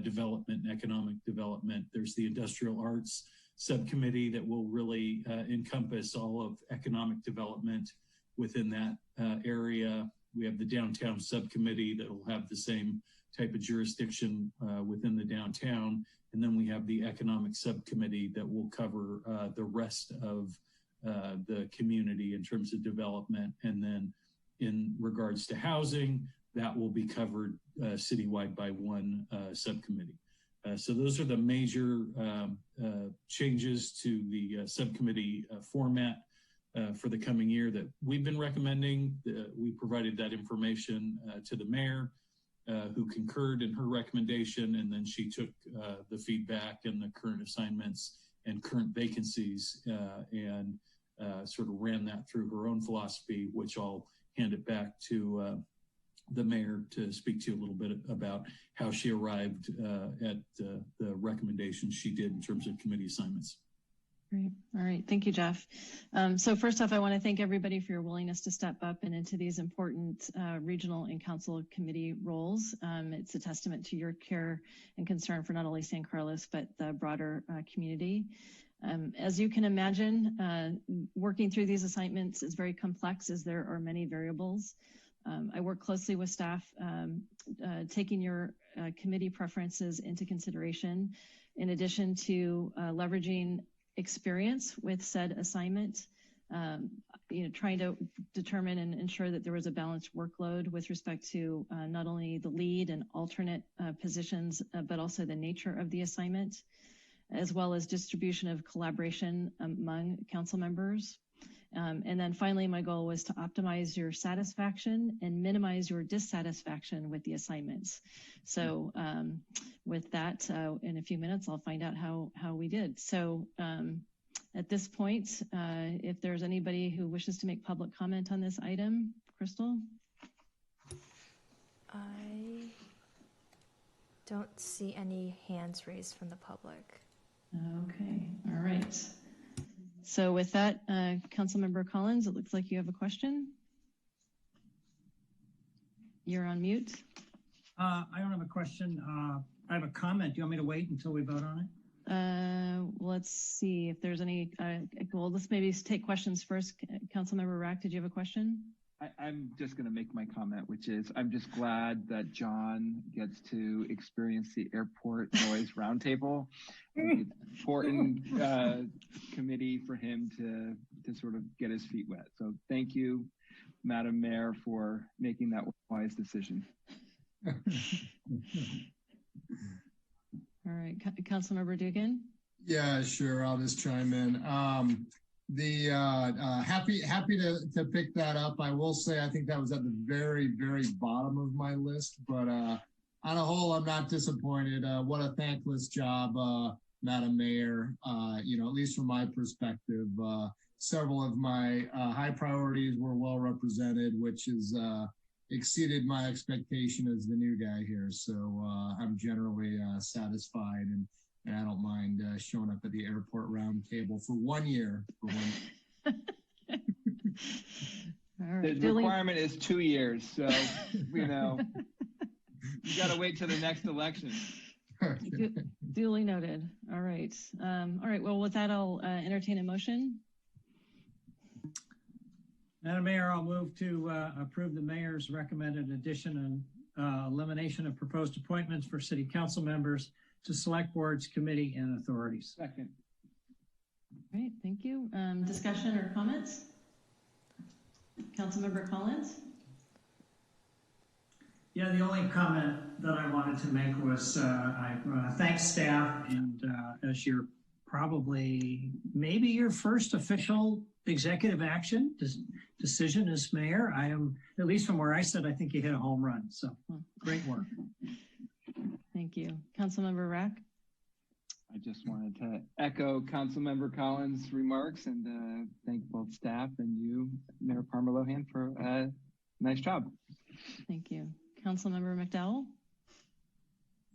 development and economic development. There's the industrial arts subcommittee that will really encompass all of economic development within that area. We have the downtown subcommittee that will have the same type of jurisdiction within the downtown. And then we have the economic subcommittee that will cover the rest of the community in terms of development. And then in regards to housing, that will be covered citywide by one subcommittee. So those are the major changes to the subcommittee format for the coming year that we've been recommending. We provided that information to the mayor, who concurred in her recommendation, and then she took the feedback and the current assignments and current vacancies and sort of ran that through her own philosophy, which I'll hand it back to the mayor to speak to you a little bit about how she arrived at the recommendations she did in terms of committee assignments. Great. All right. Thank you, Jeff. So first off, I want to thank everybody for your willingness to step up and into these important regional and council committee roles. It's a testament to your care and concern for not only San Carlos, but the broader community. As you can imagine, working through these assignments is very complex as there are many variables. I work closely with staff, taking your committee preferences into consideration, in addition to leveraging experience with said assignment, trying to determine and ensure that there was a balanced workload with respect to not only the lead and alternate positions, but also the nature of the assignment, as well as distribution of collaboration among council members. And then finally, my goal was to optimize your satisfaction and minimize your dissatisfaction with the assignments. So with that, in a few minutes, I'll find out how we did. So at this point, if there's anybody who wishes to make public comment on this item, Crystal? I don't see any hands raised from the public. Okay, all right. So with that, Councilmember Collins, it looks like you have a question. You're on mute. I don't have a question. I have a comment. Do you want me to wait until we vote on it? Let's see if there's any, well, let's maybe take questions first. Councilmember Rack, did you have a question? I'm just going to make my comment, which is I'm just glad that John gets to experience the airport noise roundtable. It's important committee for him to sort of get his feet wet. So thank you, Madam Mayor, for making that wise decision. All right, Councilmember Dugan. Yeah, sure. I'll just chime in. Happy to pick that up. I will say I think that was at the very, very bottom of my list, but on a whole, I'm not disappointed. What a thankless job, Madam Mayor. At least from my perspective, several of my high priorities were well represented, which has exceeded my expectation as the new guy here. So I'm generally satisfied, and I don't mind showing up at the airport round table for 1 year. All right. The requirement is 2 years, so you got to wait till the next election. Duly noted. All right. All right. Well, with that, I'll entertain a motion. Madam Mayor, I'll move to approve the mayor's recommended addition and elimination of proposed appointments for city council members to select boards, committee, and authorities. Second. All right, thank you. Discussion or comments? Councilmember Collins? Yeah, the only comment that I wanted to make was I thank staff, and as you're probably maybe your first official executive action decision as mayor, I am, at least from where I sit, I think you hit a home run. So great work. Thank you. Councilmember Rack? I just wanted to echo Councilmember Collins' remarks and thank both staff and you, Mayor Parmer-Lohan, for a nice job. Thank you. Councilmember McDowell?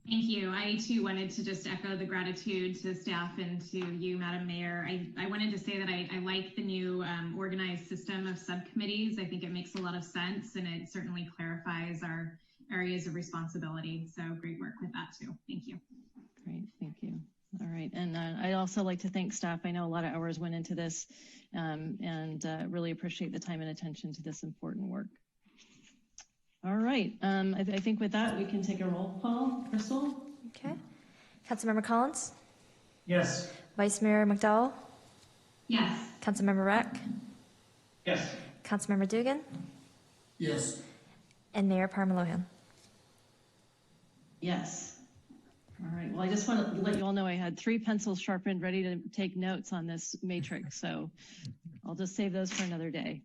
Thank you. I too wanted to just echo the gratitude to staff and to you, Madam Mayor. I wanted to say that I like the new organized system of subcommittees. I think it makes a lot of sense, and it certainly clarifies our areas of responsibility. So great work with that too. Thank you. Great, thank you. All right, and I'd also like to thank staff. I know a lot of hours went into this, and really appreciate the time and attention to this important work. All right, I think with that, we can take a roll call. Crystal? Okay. Councilmember Collins? Yes. Vice Mayor McDowell? Yes. Councilmember Rack? Yes. Councilmember Dugan? Yes. And Mayor Parmer-Lohan? Yes. All right, well, I just want to let you all know I had 3 pencils sharpened ready to take notes on this matrix, so I'll just save those for another day.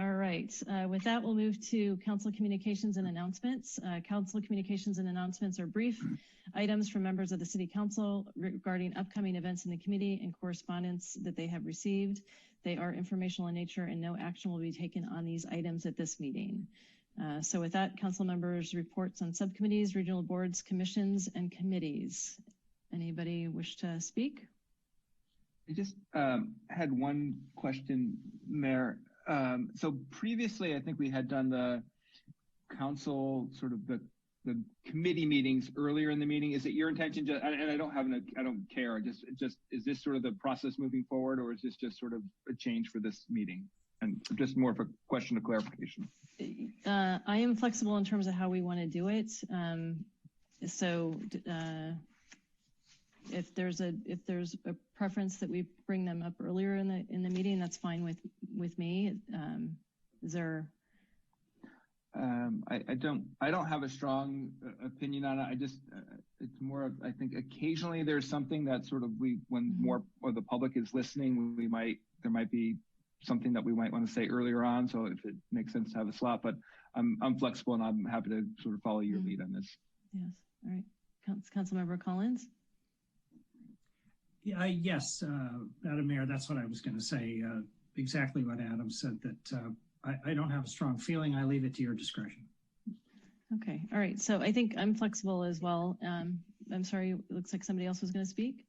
All right, with that, we'll move to council communications and announcements. Council communications and announcements are brief items from members of the City Council regarding upcoming events in the committee and correspondence that they have received. They are informational in nature and no action will be taken on these items at this meeting. So with that, council members' reports on subcommittees, regional boards, commissions, and committees. Anybody wish to speak? I just had one question, Mayor. So previously, I think we had done the council sort of the committee meetings earlier in the meeting. Is it your intention to, and I don't care, just is this sort of the process moving forward, or is this just sort of a change for this meeting? And just more of a question of clarification. I am flexible in terms of how we want to do it. If there's a preference that we bring them up earlier in the meeting, that's fine with me. Is there? I don't have a strong opinion on it. It's more of, I think occasionally there's something that sort of when more of the public is listening, there might be something that we might want to say earlier on. So if it makes sense to have a slot, but I'm flexible and I'm happy to sort of follow your lead on this. Yes. All right. Councilmember Collins. Yeah, yes, Madam Mayor, that's what I was going to say. Exactly what Adam said, that I don't have a strong feeling. I leave it to your discretion. Okay. All right. So I think I'm flexible as well. I'm sorry. It looks like somebody else was going to speak.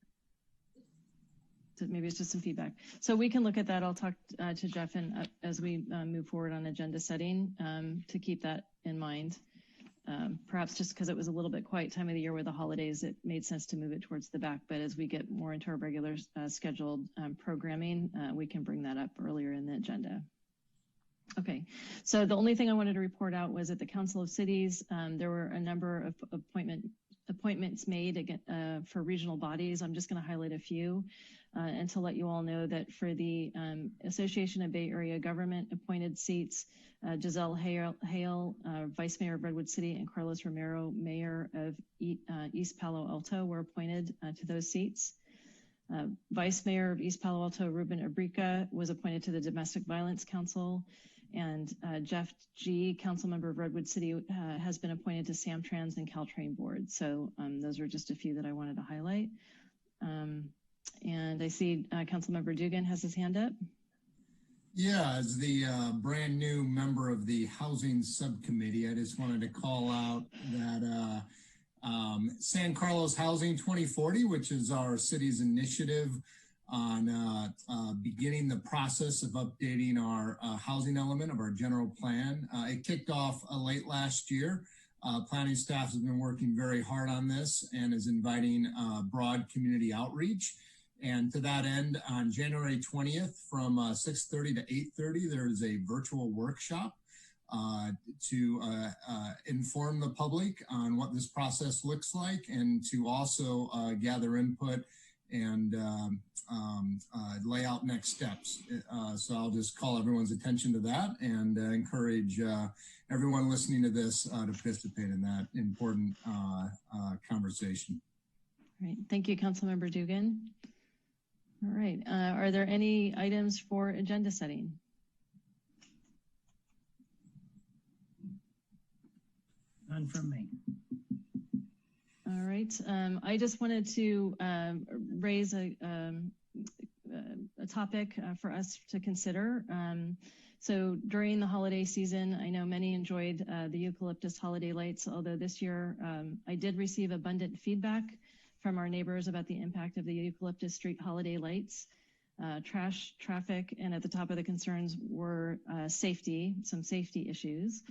So maybe it's just some feedback. So we can look at that. I'll talk to Jeff and as we move forward on agenda setting to keep that in mind. Perhaps just because it was a little bit quiet time of the year with the holidays, it made sense to move it towards the back. But as we get more into our regular scheduled programming, we can bring that up earlier in the agenda. Okay, so the only thing I wanted to report out was at the Council of Cities, there were a number of appointments made again, for regional bodies. I'm just going to highlight a few and to let you all know that for the Association of Bay Area Government appointed seats, Giselle Hale, Vice Mayor of Redwood City, and Carlos Romero, Mayor of East Palo Alto, were appointed to those seats. Vice Mayor of East Palo Alto, Ruben Abrica, was appointed to the Domestic Violence Council, and Jeff G., council member of Redwood City, has been appointed to Samtrans and Caltrain board. So those are just a few that I wanted to highlight. And I see Councilmember Dugan has his hand up. Yeah, as the brand new member of the Housing Subcommittee, I just wanted to call out that San Carlos Housing 2040, which is our city's initiative on beginning the process of updating our housing element of our general plan. It kicked off late last year. Planning staff has been working very hard on this and is inviting broad community outreach. And to that end, on January 20th from 6:30 to 8:30, there is a virtual workshop to inform the public on what this process looks like and to also gather input and lay out next steps. So I'll just call everyone's attention to that and encourage everyone listening to this to participate in that important conversation. All right. Thank you, Councilmember Dugan. All right. Are there any items for agenda setting? None from me. All right. I just wanted to raise a topic for us to consider. So during the holiday season, I know many enjoyed the eucalyptus holiday lights, although this year I did receive abundant feedback from our neighbors about the impact of the eucalyptus street holiday lights, trash, traffic, and at the top of the concerns were some safety issues.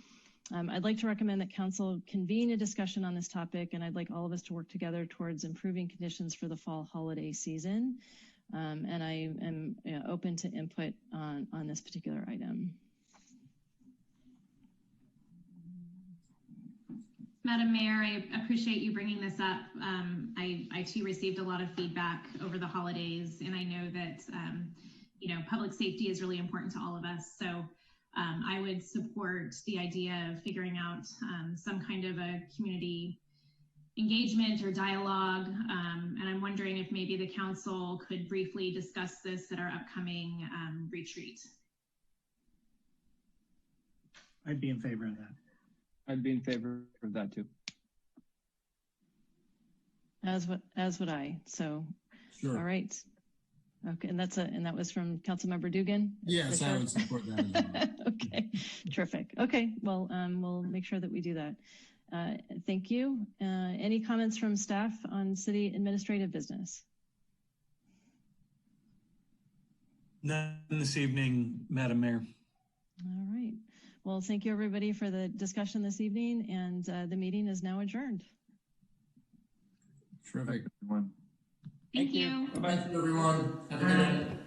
I'd like to recommend that council convene a discussion on this topic, and I'd like all of us to work together towards improving conditions for the fall holiday season. And I am open to input on this particular item. Madam Mayor, I appreciate you bringing this up. I too received a lot of feedback over the holidays, and I know that public safety is really important to all of us. So I would support the idea of figuring out some kind of a community engagement or dialogue. And I'm wondering if maybe the council could briefly discuss this at our upcoming retreat. I'd be in favor of that. I'd be in favor of that too. As would I. So, sure. All right. Okay, and that was from Councilmember Dugan? Yes, I would support that as well. Okay, terrific. Okay, well, we'll make sure that we do that. Thank you. Any comments from staff on city administrative business? None this evening, Madam Mayor. All right. Well, thank you everybody for the discussion this evening, and the meeting is now adjourned. Terrific. Thank you. Bye-bye, everyone. Have a good night.